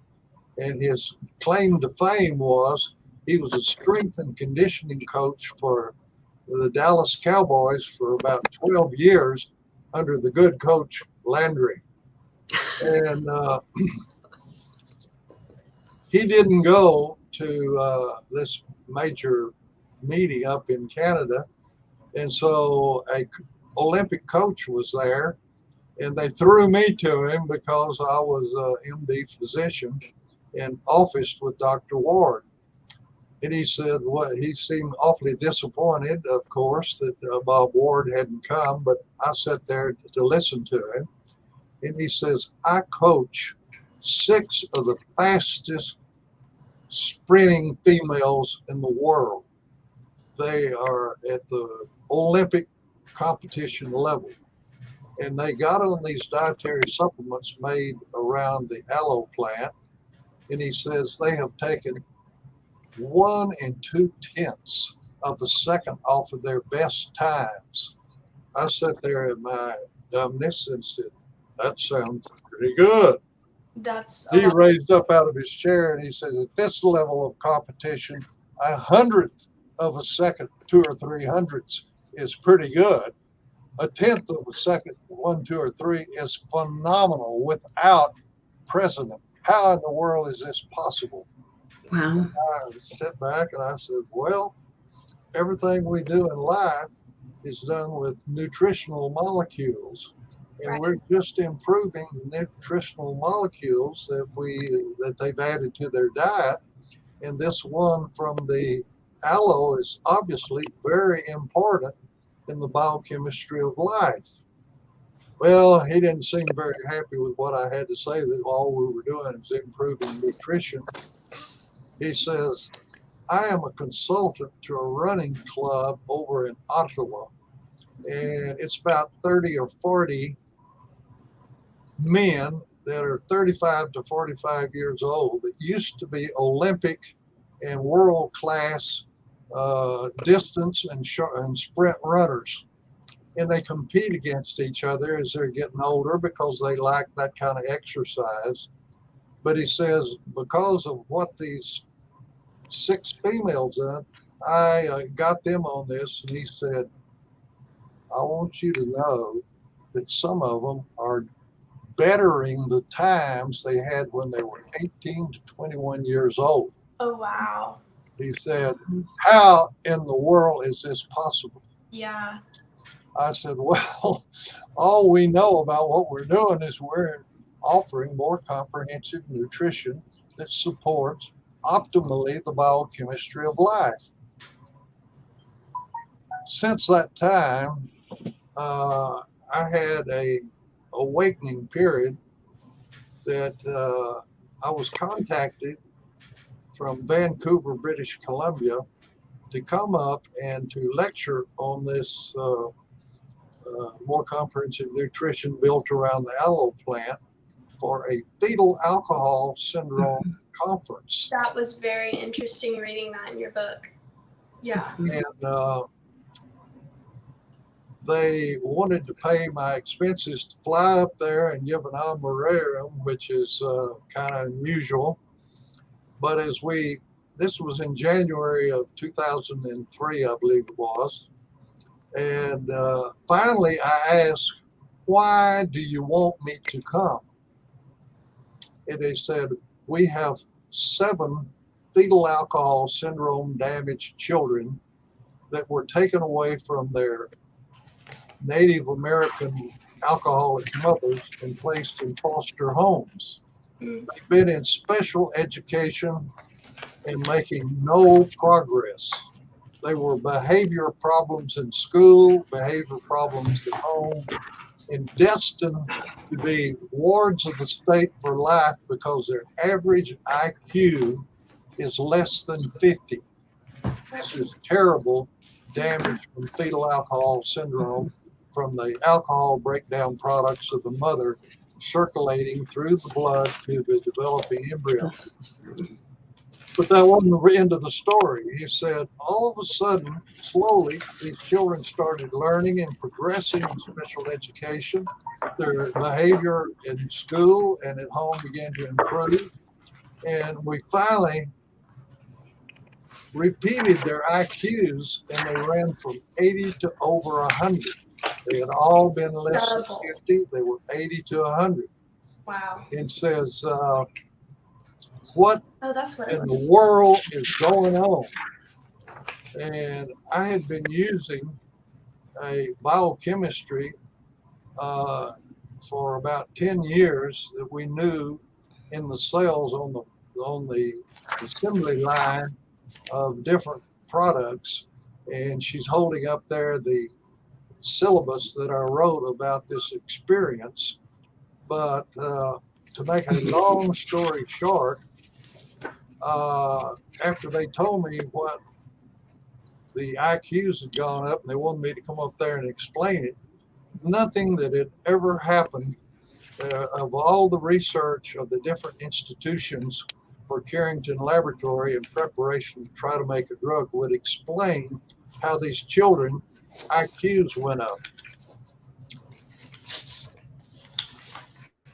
And his claim to fame was he was a strength and conditioning coach for the Dallas Cowboys for about 12 years under the good coach Landry. And he didn't go to this major meeting up in Canada. And so a Olympic coach was there, and they threw me to him because I was an MD physician and officed with Dr. Ward. And he said, well, he seemed awfully disappointed, of course, that Bob Ward hadn't come, but I sat there to listen to him. And he says, I coach 6 of the fastest sprinting females in the world. They are at the Olympic competition level. And they got on these dietary supplements made around the aloe plant. And he says they have taken 1 2/10 of a second off of their best times. I sat there at my dumbness and said, that sounds pretty good. That's He raised up out of his chair and he said, at this level of competition, 100th of a second, 2 or 300ths is pretty good. 1/10 of a second, 1, 2, or 3 is phenomenal without precedent. How in the world is this possible? Wow. I sat back and I said, well, everything we do in life is done with nutritional molecules. And we're just improving the nutritional molecules that they've added to their diet. And this one from the aloe is obviously very important in the biochemistry of life. Well, he didn't seem very happy with what I had to say, that all we were doing is improving nutrition. He says, I am a consultant to a running club over in Ottawa, and it's about 30 or 40 men that are 35 to 45 years old that used to be Olympic and world-class distance and sprint runners. And they compete against each other as they're getting older because they like that kind of exercise. But he says, because of what these 6 females done, I got them on this, and he said, I want you to know that some of them are bettering the times they had when they were 18 to 21 years old. Oh, wow. He said, how in the world is this possible? Yeah. I said, well, all we know about what we're doing is we're offering more comprehensive nutrition that supports optimally the biochemistry of life. Since that time, I had a awakening period that I was contacted from Vancouver, British Columbia, to come up and to lecture on this more comprehensive nutrition built around the aloe plant for a fetal alcohol syndrome conference. That was very interesting reading that in your book. Yeah. And they wanted to pay my expenses to fly up there and give an honorarium, which is kind of unusual. But this was in January of 2003, I believe it was. And finally I asked, why do you want me to come? And they said, we have 7 fetal alcohol syndrome damaged children that were taken away from their Native American alcoholic mothers and placed in foster homes. They've been in special education and making no progress. They were behavior problems in school, behavior problems at home, and destined to be wards of the state for life because their average IQ is less than 50. This is terrible damage from fetal alcohol syndrome, from the alcohol breakdown products of the mother circulating through the blood to the developing embryo. But that wasn't the end of the story. He said, all of a sudden, slowly, these children started learning and progressing in special education. Their behavior in school and at home began to improve. And we finally repeated their IQs, and they ran from 80 to over 100. They had all been less than 50. They were 80 to 100. Wow. It says, what that's what in the world is going on? And I had been using a biochemistry for about 10 years that we knew in the cells on the assembly line of different products. And she's holding up there the syllabus that I wrote about this experience. But to make a long story short, after they told me what the IQs had gone up and they wanted me to come up there and explain it, nothing that had ever happened of all the research of the different institutions for Carrington Laboratory in preparation to try to make a drug would explain how these children IQs went up.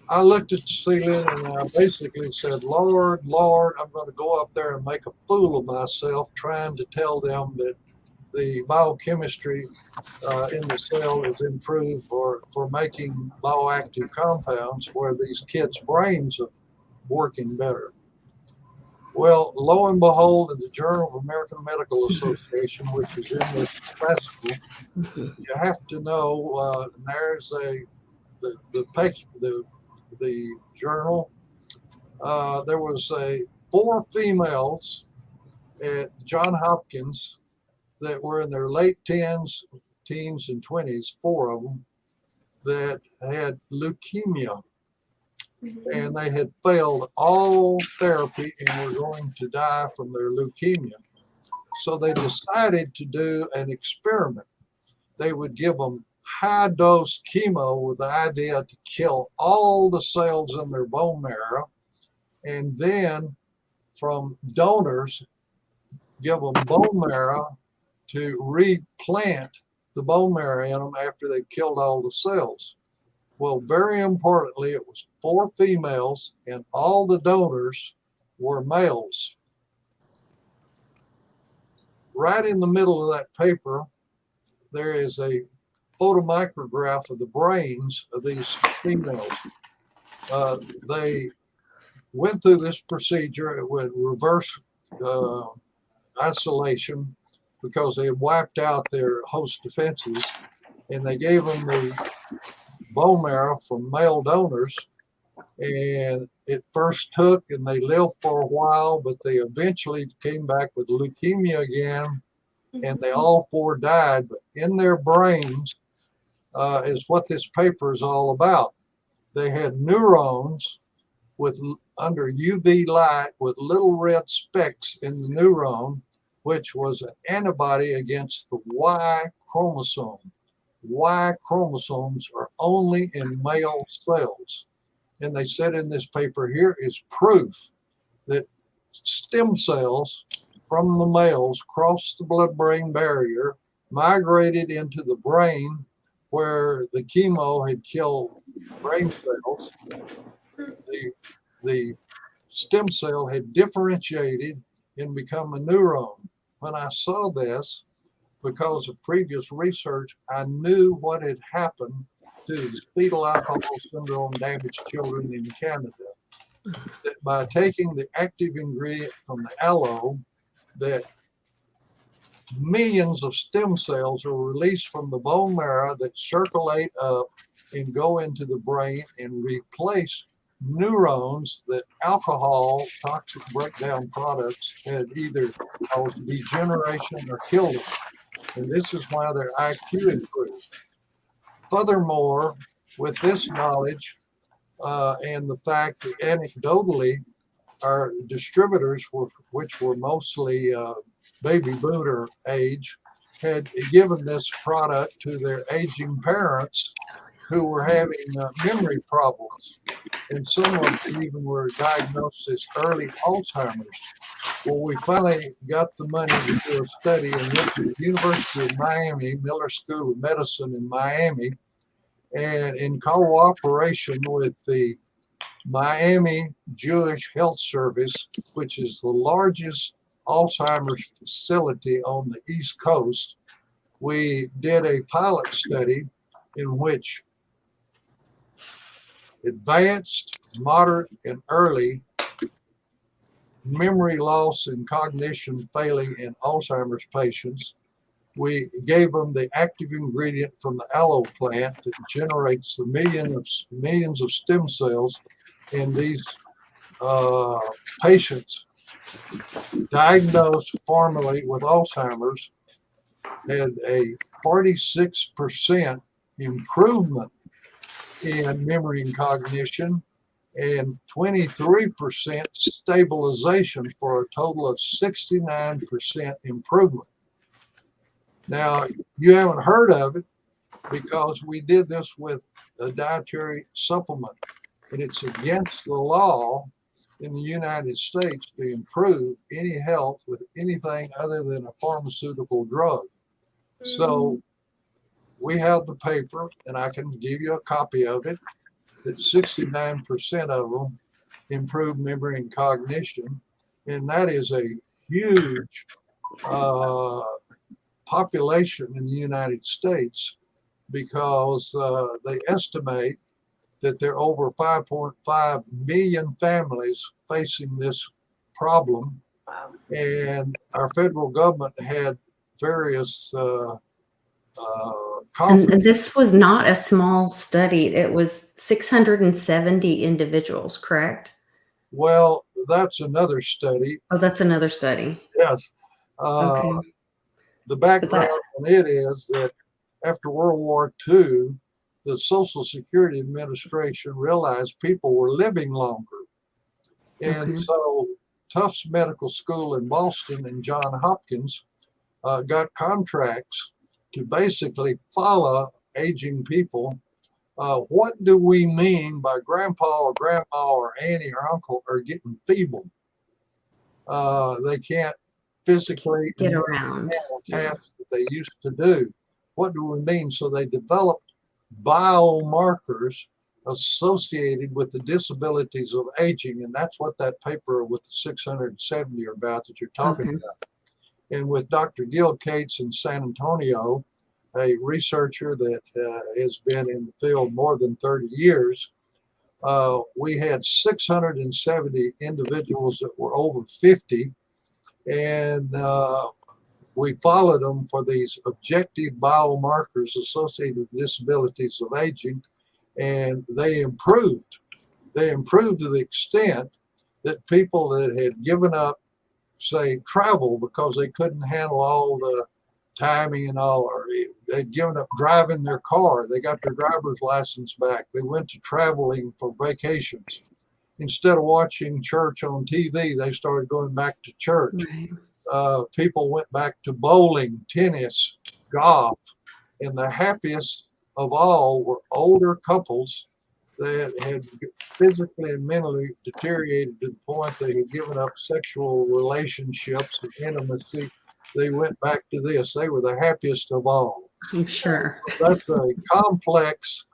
I looked at the ceiling and I basically said, Lord, I'm going to go up there and make a fool of myself trying to tell them that the biochemistry in the cell is improved for making bioactive compounds where these kids' brains are working better. Well, lo and behold, in the Journal of American Medical Association, which is in this classical, you have to know there's the journal. There was 4 females at Johns Hopkins that were in their late teens and 20s, 4 of them, that had leukemia. And they had failed all therapy and were going to die from their leukemia. So they decided to do an experiment. They would give them high dose chemo with the idea to kill all the cells in their bone marrow, and then from donors, give them bone marrow to replant the bone marrow in them after they've killed all the cells. Well, very importantly, it was 4 females and all the donors were males. Right in the middle of that paper, there is a photomicrograph of the brains of these females. They went through this procedure with reverse isolation because they had wiped out their host defenses, and they gave them the bone marrow from male donors, and it first took and they lived for a while, but they eventually came back with leukemia again, and they all 4 died. But in their brains is what this paper is all about. They had neurons with under UV light with little red specks in the neuron, which was an antibody against the Y chromosome. Y chromosomes are only in male cells. And they said in this paper, here is proof that stem cells from the males crossed the blood-brain barrier, migrated into the brain where the chemo had killed brain cells. The stem cell had differentiated and become a neuron. When I saw this, because of previous research, I knew what had happened to the fetal alcohol syndrome damaged children in Canada. That by taking the active ingredient from the aloe, that millions of stem cells are released from the bone marrow that circulate up and go into the brain and replace neurons that alcohol, toxic breakdown products, had either caused degeneration or killed them. And this is why their IQ improved. Furthermore, with this knowledge and the fact that anecdotally, our distributors, which were mostly baby boomer age, had given this product to their aging parents who were having memory problems. And some of them even were diagnosed as early Alzheimer's. Well, we finally got the money to do a study and went to the University of Miami, Miller School of Medicine in Miami, and in cooperation with the Miami Jewish Health Service, which is the largest Alzheimer's facility on the East Coast, we did a pilot study in which advanced, moderate, and early memory loss and cognition failing in Alzheimer's patients. We gave them the active ingredient from the aloe plant that generates the millions of stem cells, and these patients diagnosed formerly with Alzheimer's had a 46% improvement in memory and cognition and 23% stabilization for a total of 69% improvement. Now, you haven't heard of it because we did this with a dietary supplement, and it's against the law in the United States to improve any health with anything other than a pharmaceutical drug. So we have the paper, and I can give you a copy of it, that 69% of them improve memory and cognition. And that is a huge population in the United States because they estimate that there are over 5.5 million families facing this problem. Wow. And our federal government had various And this was not a small study. It was 670 individuals, correct? Well, that's another study. Oh, that's another study. Yes. Okay. The background on it is that after World War II, the Social Security Administration realized people were living longer. And so Tufts Medical School in Boston and Johns Hopkins got contracts to basically follow aging people. What do we mean by grandpa or grandma or auntie or uncle are getting feeble? They can't physically Get around. tasks that they used to do. What do we mean? So they developed biomarkers associated with the disabilities of aging, and that's what that paper with the 670 are about that you're talking about. And with Dr. Gil Cates in San Antonio, a researcher that has been in the field more than 30 years, we had 670 individuals that were over 50, and we followed them for these objective biomarkers associated with disabilities of aging, and they improved. They improved to the extent that people that had given up, say, travel because they couldn't handle all the timing and all, or they'd given up driving their car, they got their driver's license back, they went to traveling for vacations. Instead of watching church on TV, they started going back to church. Right. People went back to bowling, tennis, golf, and the happiest of all were older couples that had physically and mentally deteriorated to the point they had given up sexual relationships and intimacy. They went back to this. They were the happiest of all. I'm sure. That's a complex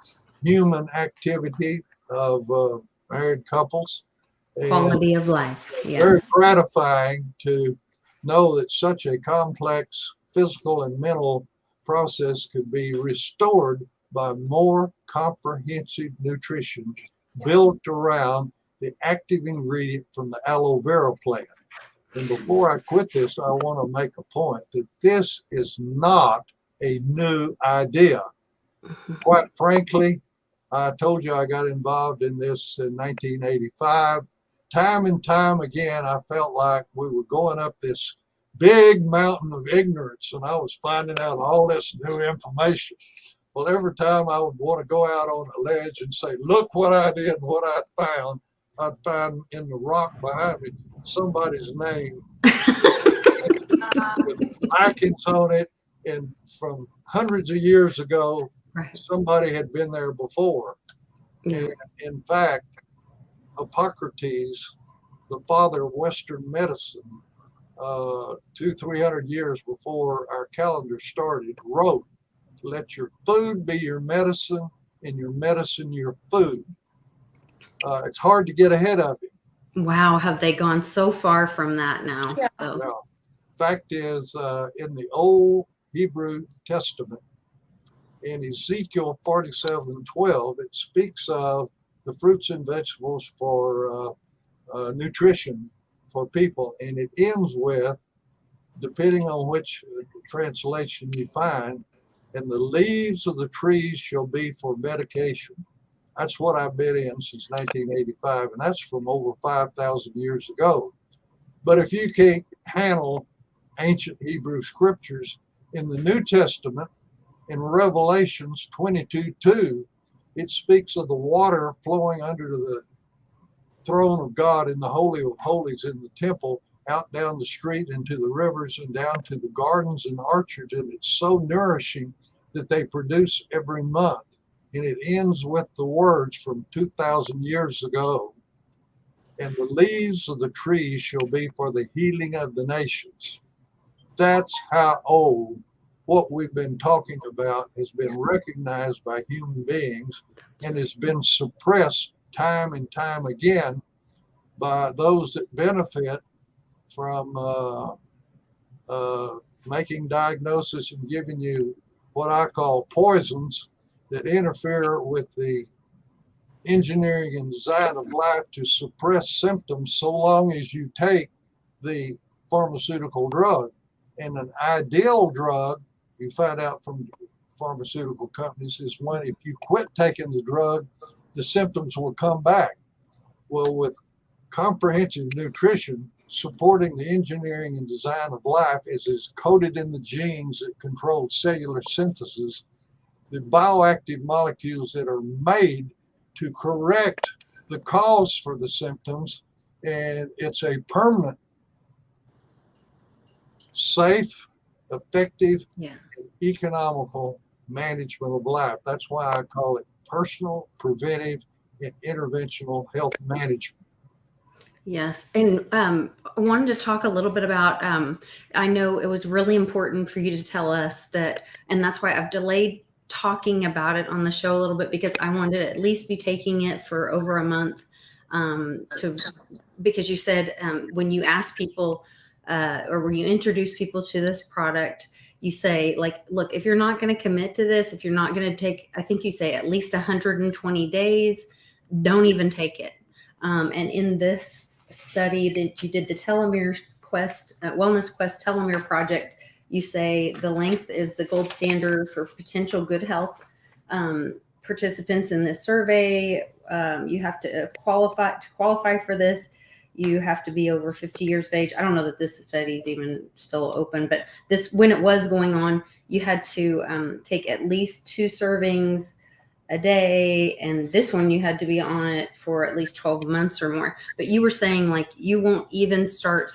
human activity of married couples. Quality of life. Very Yes. gratifying to know that such a complex physical and mental process could be restored by more comprehensive nutrition built around the active ingredient from the aloe vera plant. And before I quit this, I want to make a point that this is not a new idea. Quite frankly, I told you I got involved in this in 1985. Time and time again, I felt like we were going up this big mountain of ignorance, and I was finding out all this new information. Well, every time I would want to go out on a ledge and say, look what I did and what I found, I'd find in the rock behind me somebody's name with icons on it, and from hundreds of years ago, Right. somebody had been there before. Yeah. And in fact, Hippocrates, the father of Western medicine, 200-300 years before our calendar started, wrote, let your food be your medicine and your medicine your food. It's hard to get ahead of him. Wow. Have they gone so far from that now? Yeah. So, Well, fact is, in the Old Hebrew Testament, in Ezekiel 47:12, it speaks of the fruits and vegetables for nutrition for people, and it ends with, depending on which translation you find, and the leaves of the trees shall be for medication. That's what I've been in since 1985, and that's from over 5,000 years ago. But if you can't handle ancient Hebrew scriptures, in the New Testament, in Revelations 22:2, it speaks of the water flowing under the throne of God in the Holy of Holies in the temple, out down the street into the rivers and down to the gardens and orchards, and it's so nourishing that they produce every month. And it ends with the words from 2,000 years ago, and the leaves of the trees shall be for the healing of the nations. That's how old what we've been talking about has been recognized by human beings and has been suppressed time and time again by those that benefit from making diagnosis and giving you what I call poisons that interfere with the engineering and design of life to suppress symptoms so long as you take the pharmaceutical drug. And an ideal drug, you find out from pharmaceutical companies, is when if you quit taking the drug, the symptoms will come back. Well, with comprehensive nutrition, supporting the engineering and design of life as is coded in the genes that control cellular synthesis, the bioactive molecules that are made to correct the cause for the symptoms, and it's a permanent, safe, effective Yeah. and economical management of life. That's why I call it personal, preventive, and interventional health management. Yes. And I wanted to talk a little bit about, I know it was really important for you to tell us that, and that's why I've delayed talking about it on the show a little bit, because I wanted to at least be taking it for over a month, because you said when you ask people or when you introduce people to this product, you say, like, look, if you're not going to commit to this, if you're not going to take, I think you say at least 120 days, don't even take it. And in this study that you did, the telomere quest, wellness quest telomere project, you say the length is the gold standard for potential good health. Participants in this survey, you have to qualify for this. You have to be over 50 years of age. I don't know that this study is even still open, but this, when it was going on, you had to take at least 2 servings a day, and this one you had to be on it for at least 12 months or more. But you were saying, like, you won't even start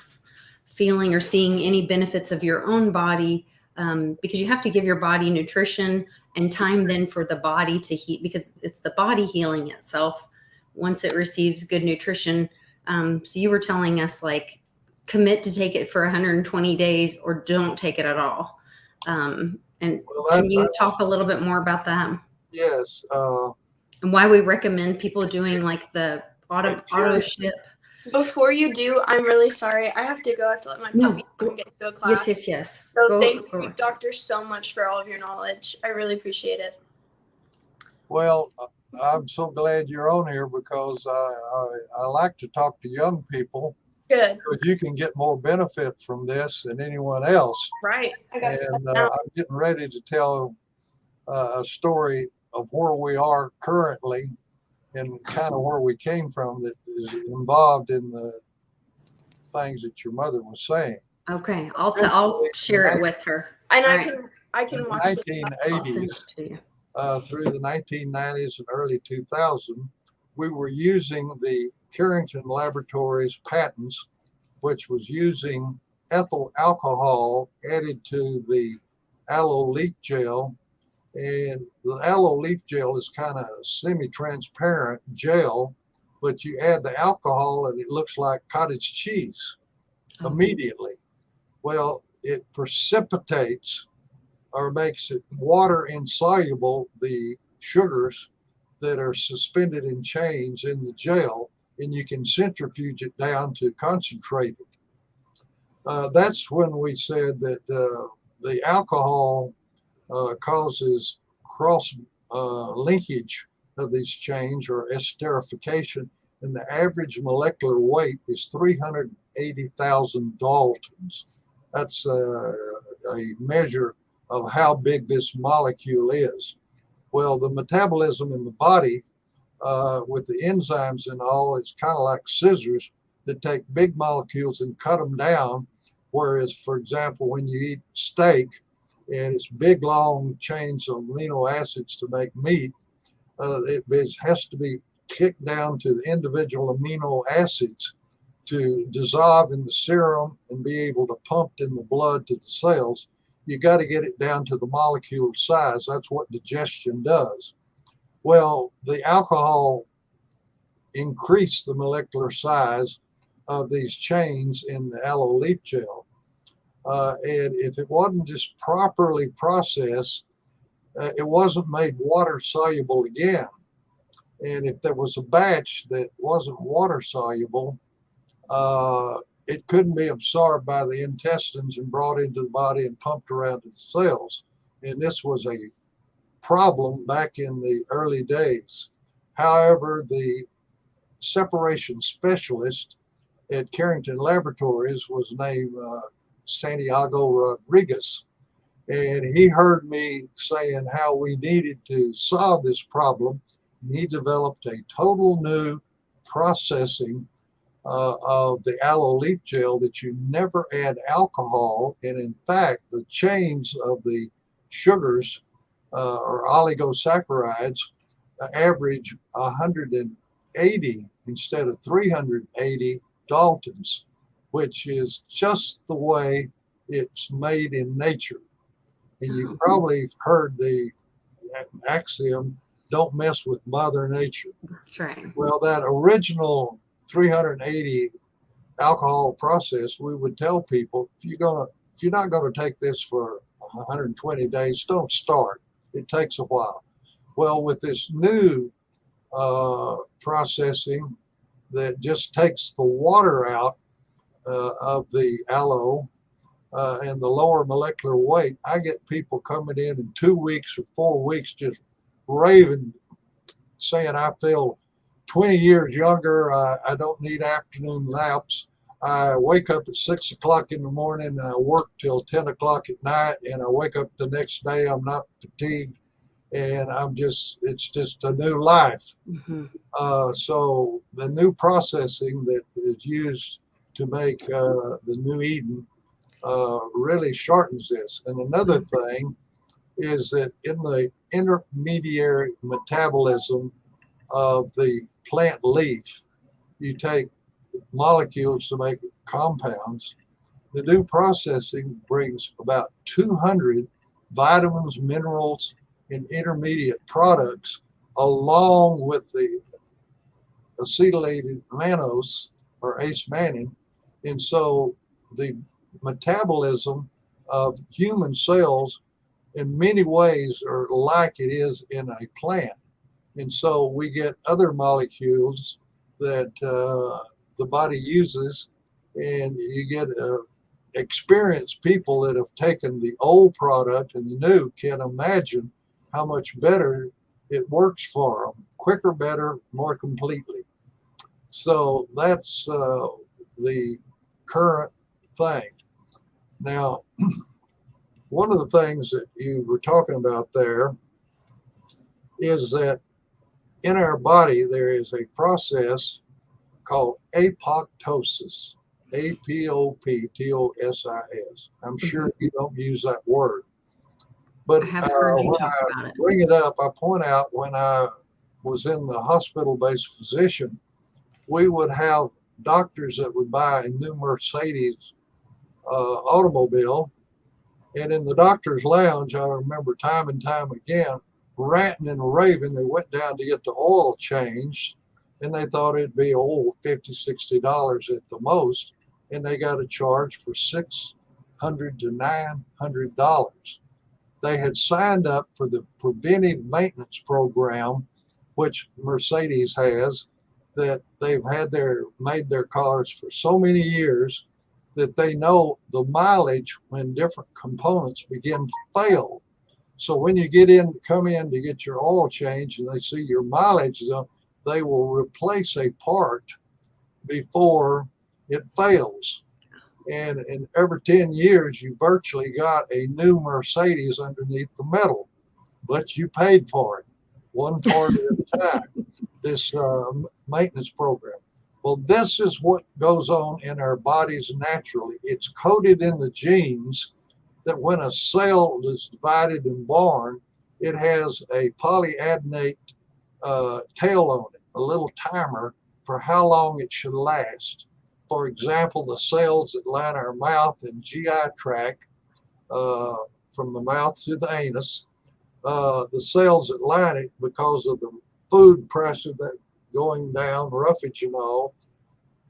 feeling or seeing any benefits of your own body, because you have to give your body nutrition and time then for the body to heal, because it's the body healing itself once it receives good nutrition. So you were telling us, like, commit to take it for 120 days or don't take it at all. And can you talk a little bit more about that? Yes. And why we recommend people doing, like, the auto ship. Before you do, I'm really sorry. I have to go. I have to let my puppy go and get to a class. Yes. So thank you, doctor, so much for all of your knowledge. I really appreciate it. Well, I'm so glad you're on here, because I like to talk to young people. Good. Because you can get more benefit from this than anyone else. Right. I got and I'm getting ready to tell a story of where we are currently and kind of where we came from that is involved in the things that your mother was saying. Okay, I'll share it with her. And I can watch the 1980s through the 1990s and early 2000, we were using the Carrington Laboratories patents, which was using ethyl alcohol added to the aloe leaf gel. And the aloe leaf gel is kind of semi-transparent gel, but you add the alcohol and it looks like cottage cheese immediately. Well, it precipitates or makes it water insoluble, the sugars that are suspended in chains in the gel, and you can centrifuge it down to concentrate it. That's when we said that the alcohol causes cross linkage of these chains, or esterification, and the average molecular weight is 380,000 Daltons. That's a measure of how big this molecule is. Well, the metabolism in the body with the enzymes and all, it's kind of like scissors that take big molecules and cut them down. Whereas, for example, when you eat steak and it's big, long chains of amino acids to make meat, it has to be kicked down to the individual amino acids to dissolve in the serum and be able to pump in the blood to the cells. You got to get it down to the molecule size. That's what digestion does. Well, the alcohol increased the molecular size of these chains in the aloe leaf gel. And if it wasn't just properly processed, it wasn't made water soluble again. And if there was a batch that wasn't water soluble, it couldn't be absorbed by the intestines and brought into the body and pumped around to the cells. And this was a problem back in the early days. However, the separation specialist at Carrington Laboratories was named Santiago Rodriguez. And he heard me saying how we needed to solve this problem. And he developed a total new processing of the aloe leaf gel that you never add alcohol. And in fact, the chains of the sugars or oligosaccharides average 180 instead of 380 Daltons, which is just the way it's made in nature. And you've probably heard the axiom, don't mess with Mother Nature. That's right. Well, that original 380 alcohol process, we would tell people, if you're not going to take this for 120 days, don't start. It takes a while. Well, with this new processing that just takes the water out of the aloe and the lower molecular weight, I get people coming in 2 weeks or 4 weeks just raving, saying I feel 20 years younger. I don't need afternoon naps. I wake up at 6 o'clock in the morning and I work till 10 o'clock at night, and I wake up the next day, I'm not fatigued, and it's just a new life. Mm-hmm. So the new processing that is used to make the New Eden really shortens this. And another thing is that in the intermediary metabolism of the plant leaf, you take molecules to make compounds. The new processing brings about 200 vitamins, minerals, and intermediate products along with the acetylated mannose or ace-mannan. And so the metabolism of human cells in many ways are like it is in a plant. And so we get other molecules that the body uses, and you get experienced people that have taken the old product and the new can imagine how much better it works for them, quicker, better, more completely. So that's the current thing. Now, one of the things that you were talking about there is that in our body there is a process called apoptosis, apoptosis. I'm sure you don't use that word, but I have heard you when talk I about it. bring it up, I point out when I was in the hospital-based physician, we would have doctors that would buy a new Mercedes automobile, and in the doctor's lounge, I remember time and time again, ranting and raving. They went down to get the oil changed, and they thought it'd be $50, $60 at the most, and they got a charge for $600 to $900. They had signed up for the preventive maintenance program, which Mercedes has, that they've had made their cars for so many years that they know the mileage when different components begin to fail. So when you come in to get your oil change and they see your mileage is up, they will replace a part before it fails. And every 10 years, you virtually got a new Mercedes underneath the metal, but you paid for it, one part at a time, this maintenance program. Well, this is what goes on in our bodies naturally. It's coded in the genes that when a cell is divided and born, it has a polyadenate tail on it, a little timer for how long it should last. For example, the cells that line our mouth and GI tract, from the mouth to the anus, the cells that line it, because of the food pressure that going down, roughage and all,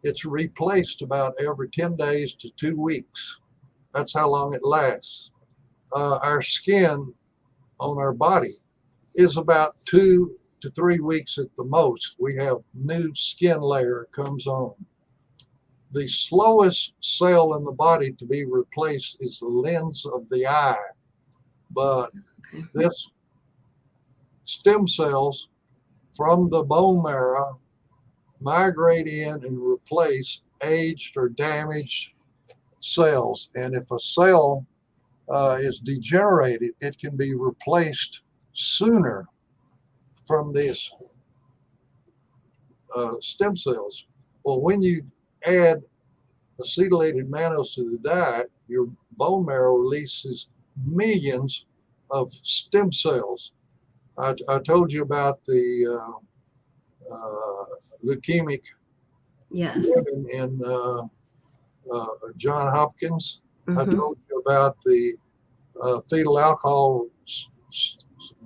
it's replaced about every 10 days to 2 weeks. That's how long it lasts. Our skin on our body is about 2 to 3 weeks at the most. We have new skin layer comes on. The slowest cell in the body to be replaced is the lens of the eye. But this stem cells from the bone marrow migrate in and replace aged or damaged cells. And if a cell is degenerated, it can be replaced sooner from these stem cells. Well, when you add acetylated mannose to the diet, your bone marrow releases millions of stem cells. I told you about the leukemic Yes. women in John Hopkins. I told you about the fetal alcohol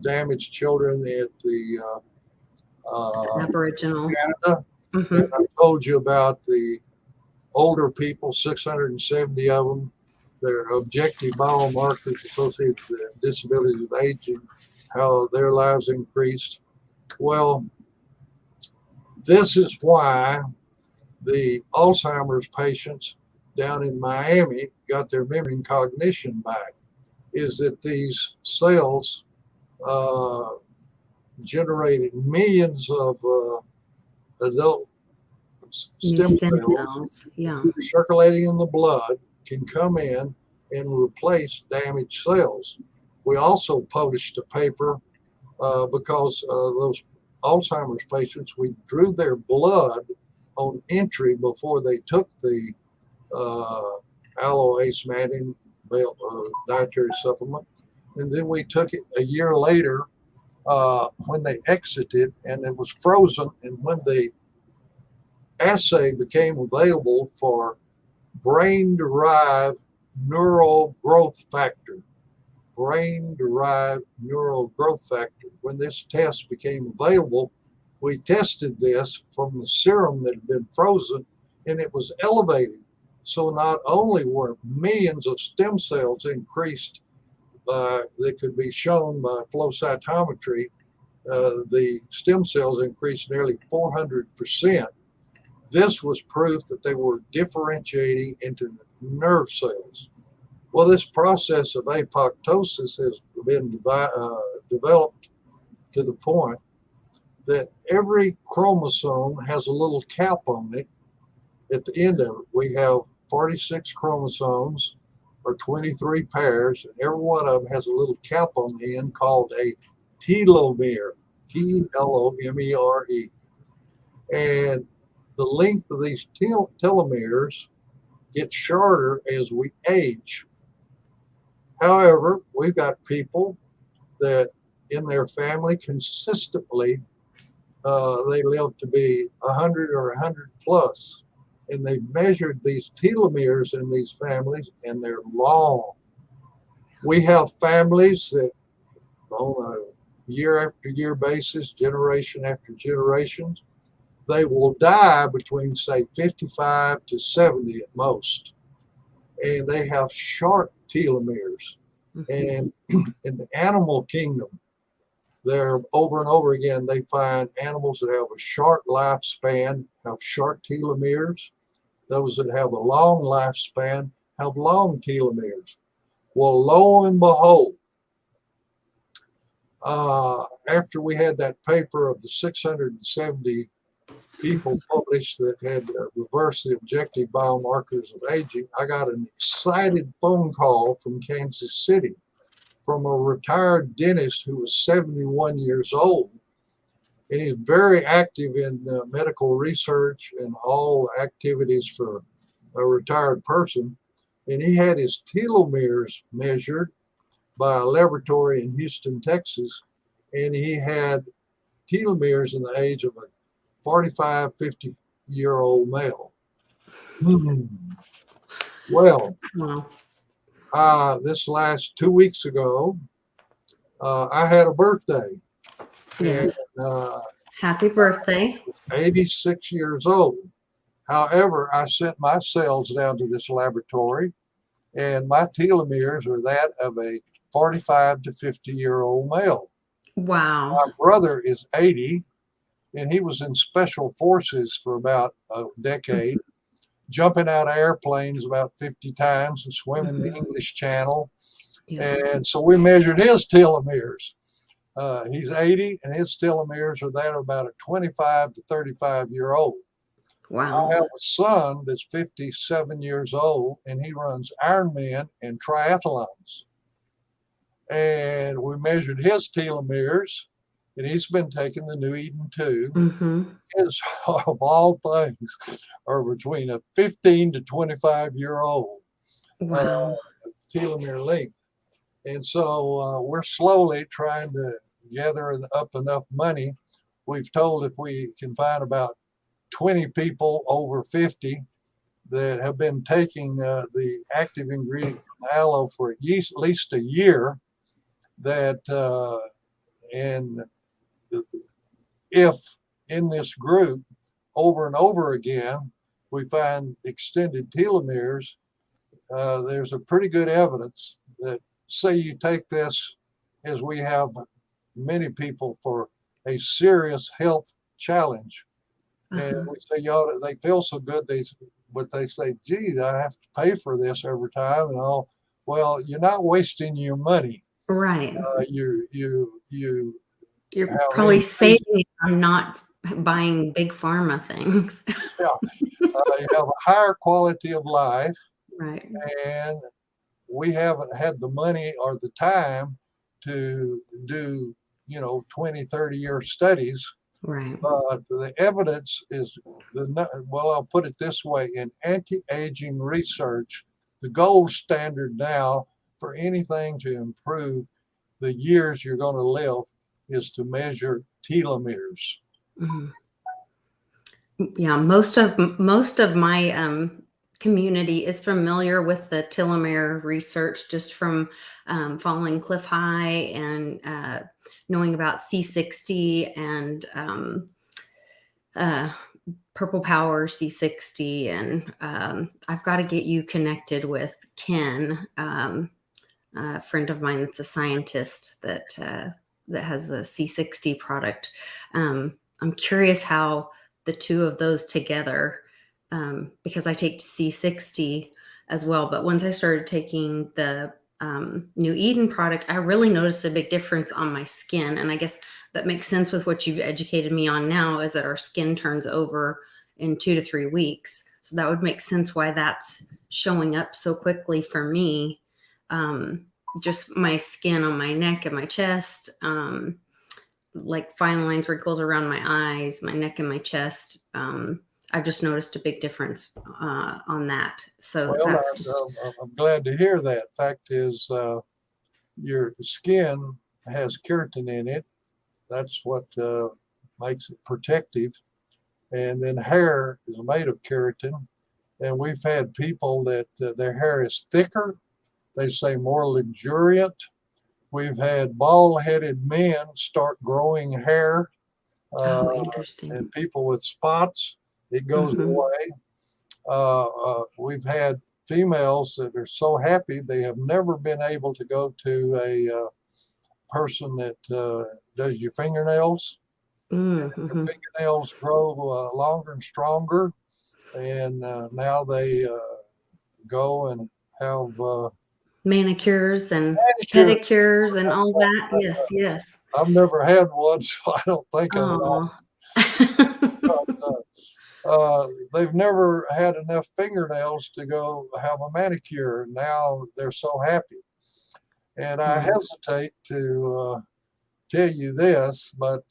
damaged children at the Aboriginal. Canada. Mm-hmm. And I told you about the older people, 670 of them, their objective biomarkers associated with the disabilities of aging, how their lives increased. Well, this is why the Alzheimer's patients down in Miami got their memory and cognition back, is that these cells generated millions of adult New stem stem cells cells. Yeah. circulating in the blood can come in and replace damaged cells. We also published a paper because those Alzheimer's patients, we drew their blood on entry before they took the alloacemantin dietary supplement. And then we took it a year later when they exited, and it was frozen. And when the assay became available for brain-derived neural growth factor, when this test became available, we tested this from the serum that had been frozen, and it was elevated. So not only were millions of stem cells increased that could be shown by flow cytometry, the stem cells increased nearly 400%. This was proof that they were differentiating into nerve cells. Well, this process of apoptosis has been developed to the point that every chromosome has a little cap on it. At the end of it, we have 46 chromosomes, or 23 pairs, and every one of them has a little cap on the end called a telomere, T-L-O-M-E-R-E. And the length of these telomeres gets shorter as we age. However, we've got people that in their family consistently they live to be 100 or 100 plus. And they've measured these telomeres in these families, and they're long. We have families that on a year after year basis, generation after generation, they will die between, say, 55 to 70 at most. And they have short telomeres. And in the animal kingdom, there over and over again, they find animals that have a short lifespan have short telomeres. Those that have a long lifespan have long telomeres. Well, lo and behold, after we had that paper of the 670 people published that had reversed the objective biomarkers of aging, I got an excited phone call from Kansas City from a retired dentist who was 71 years old. And he's very active in medical research and all activities for a retired person. And he had his telomeres measured by a laboratory in Houston, Texas. And he had telomeres in the age of a 45, 50-year-old male. Well, this last 2 weeks ago, I had a birthday. Yes. And, happy birthday. 86 years old. However, I sent my cells down to this laboratory, and my telomeres are that of a 45 to 50-year-old male. Wow. My brother is 80, and he was in special forces for about a decade, jumping out of airplanes about 50 times and swimming the English Channel. Yeah. And so we measured his telomeres. He's 80, and his telomeres are that of about a 25 to 35-year-old. Wow. I have a son that's 57 years old, and he runs Ironman and triathlons. And we measured his telomeres, and he's been taking the New Eden 2. His, of all things, are between a 15 to 25-year-old telomere length. And so we're slowly trying to gather up enough money. We've told if we can find about 20 people over 50 that have been taking the active ingredient aloe for at least a year. That and if in this group over and over again we find extended telomeres, there's a pretty good evidence that, say you take this, as we have many people, for a serious health challenge, and we say, y'all, they feel so good, but they say, gee, I have to pay for this every time and all. Well, you're not wasting your money. Right. You're probably saving on not buying big pharma things. Yeah. You have a higher quality of life. Right. And we haven't had the money or the time to do, 20, 30-year studies. Right. But the evidence is, well, I'll put it this way: in anti-aging research, the gold standard now for anything to improve the years you're going to live is to measure telomeres. Mm-hmm. Yeah, most of my community is familiar with the telomere research, just from following Cliff High and knowing about C60 and Purple Power C60. And I've got to get you connected with Ken, a friend of mine that's a scientist that has the C60 product. I'm curious how the two of those together, because I take C60 as well. But once I started taking the New Eden product, I really noticed a big difference on my skin. And I guess that makes sense with what you've educated me on now, is that our skin turns over in 2 to 3 weeks. So that would make sense why that's showing up so quickly for me. Just my skin on my neck and my chest, like fine lines, wrinkles around my eyes, my neck and my chest. I've just noticed a big difference on that. So I'm glad to hear that. Fact is, your skin has keratin in it. That's what makes it protective. And then hair is made of keratin. And we've had people that their hair is thicker. They say more luxuriant. We've had bald-headed men start growing hair. Interesting. And people with spots, it goes away. We've had females that are so happy they have never been able to go to a person that does your fingernails. Your fingernails grow longer and stronger, and now they go and have manicures and pedicures and all that. Yes. I've never had one, so I don't think I'm they've never had enough fingernails to go have a manicure. Now they're so happy. And I hesitate to tell you this, but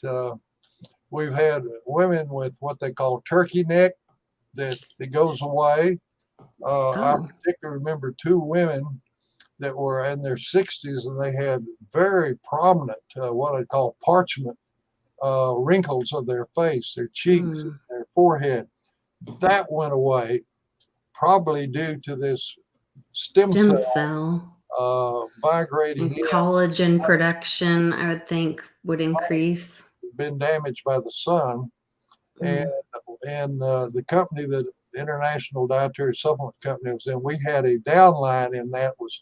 we've had women with what they call turkey neck that it goes away. I particularly remember 2 women that were in their 60s, and they had very prominent, what I call parchment wrinkles of their face, their cheeks, their forehead. That went away, probably due to this stem cell migrating in. Collagen production, I would think, would increase. Been damaged by the sun. And the company, that International Dietary Supplement Company was in, we had a downline in that was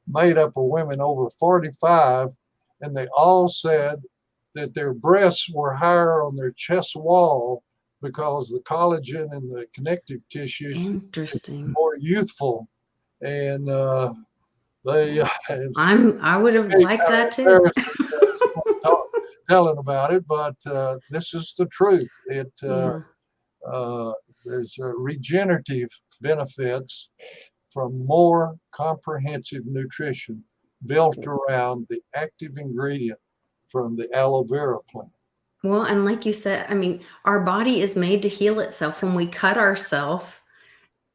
made up of women over 45, and they all said that their breasts were higher on their chest wall because the collagen and the connective tissue is more youthful. And they I would have liked that too. Telling about it, but this is the truth. There's regenerative benefits from more comprehensive nutrition built around the active ingredient from the aloe vera plant. Well, and like you said, I mean, our body is made to heal itself. When we cut ourselves,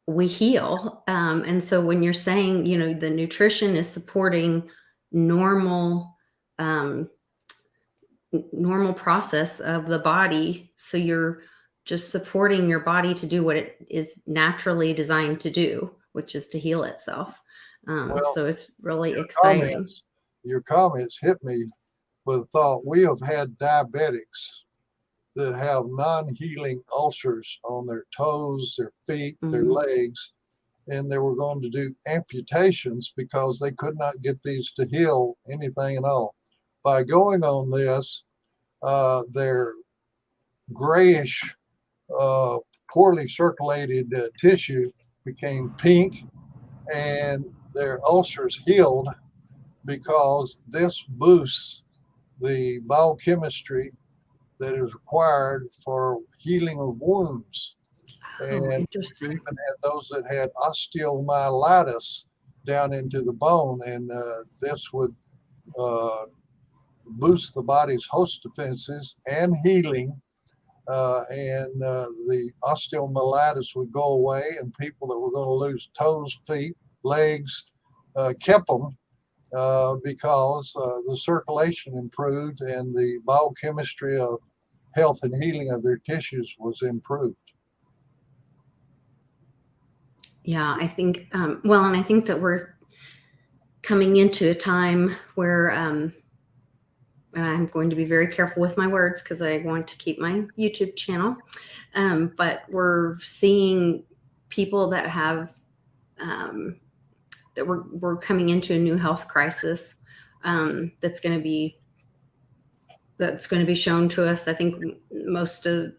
we heal. And so when you're saying, the nutrition is supporting normal process of the body, so you're just supporting your body to do what it is naturally designed to do, which is to heal itself. Well, So it's really exciting. Your comments hit me with the thought we have had diabetics that have non-healing ulcers on their toes, their feet, their legs, and they were going to do amputations because they could not get these to heal anything at all. By going on this, their grayish, poorly circulated tissue became pink, and their ulcers healed because this boosts the biochemistry that is required for healing of wounds. And we've Interesting. even had those that had osteomyelitis down into the bone, and this would boost the body's host defenses and healing, and the osteomyelitis would go away, and people that were going to lose toes, feet, legs kept them because the circulation improved and the biochemistry of health and healing of their tissues was improved. Yeah, I think, well, and I think that we're coming into a time where, and I'm going to be very careful with my words because I want to keep my YouTube channel, but we're seeing people that have, that we're coming into a new health crisis that's going to be shown to us. I think most of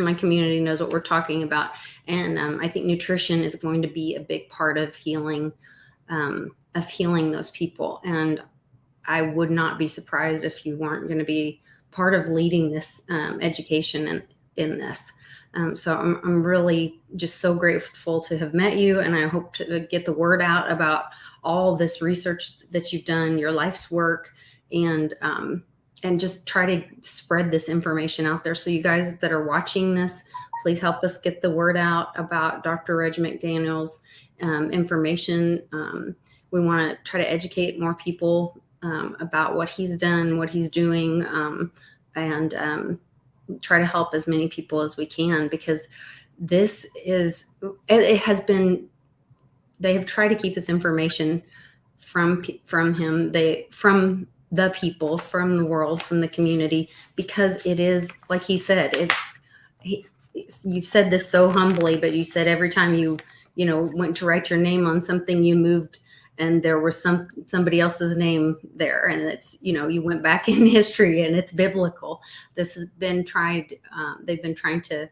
my community knows what we're talking about, and I think nutrition is going to be a big part of healing those people. And I would not be surprised if you weren't going to be part of leading this education in this. So I'm really just so grateful to have met you, and I hope to get the word out about all this research that you've done, your life's work, and just try to spread this information out there. So you guys that are watching this, please help us get the word out about Dr. Reg McDaniel's information. We want to try to educate more people about what he's done, what he's doing, and try to help as many people as we can, because this is, it has been, they have tried to keep this information from him, from the people, from the world, from the community, because it is, like he said, you've said this so humbly, but you said every time you went to write your name on something, you moved and there was somebody else's name there, and it's, you went back in history, and it's biblical. This has been tried. They've been trying to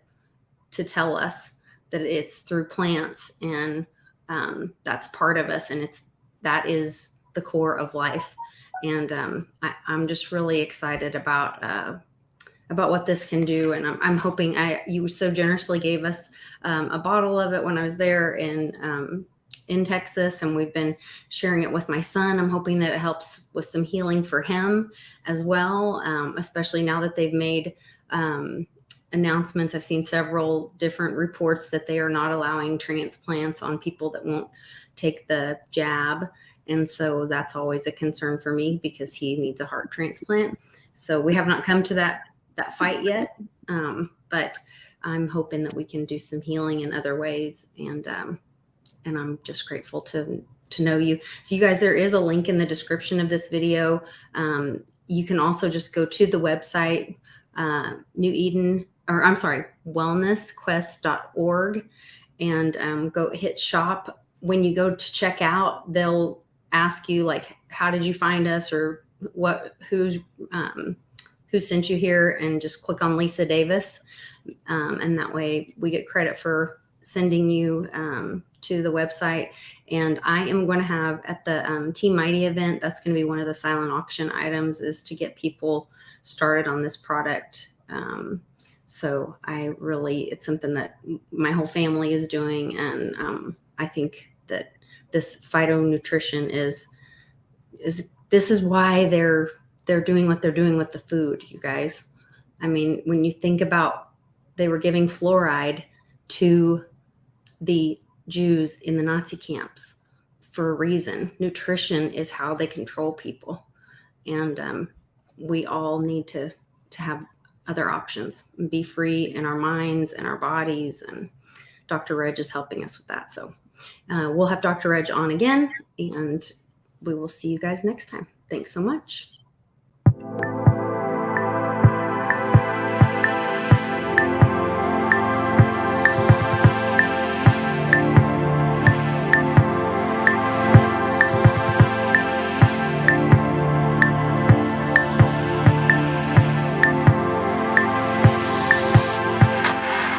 tell us that it's through plants, and that's part of us, and that is the core of life. And I'm just really excited about what this can do. And I'm hoping you so generously gave us a bottle of it when I was there in Texas, and we've been sharing it with my son. I'm hoping that it helps with some healing for him as well, especially now that they've made announcements. I've seen several different reports that they are not allowing transplants on people that won't take the jab. And so that's always a concern for me, because he needs a heart transplant. So we have not come to that fight yet. But I'm hoping that we can do some healing in other ways. And I'm just grateful to know you. So you guys, there is a link in the description of this video. You can also just go to the website, wellnessquest.org, and go hit shop. When you go to check out, they'll ask you, like, how did you find us, or who sent you here, and just click on Lisa Davis. And that way we get credit for sending you to the website. And I am going to have at the Team Mighty event, that's going to be one of the silent auction items, is to get people started on this product. So it's something that my whole family is doing. And I think that this phytonutrition this is why they're doing what they're doing with the food, you guys. I mean, when you think about, they were giving fluoride to the Jews in the Nazi camps for a reason. Nutrition is how they control people. And we all need to have other options and be free in our minds and our bodies. And Dr. Reg is helping us with that. So we'll have Dr. Reg on again, and we will see you guys next time. Thanks so much.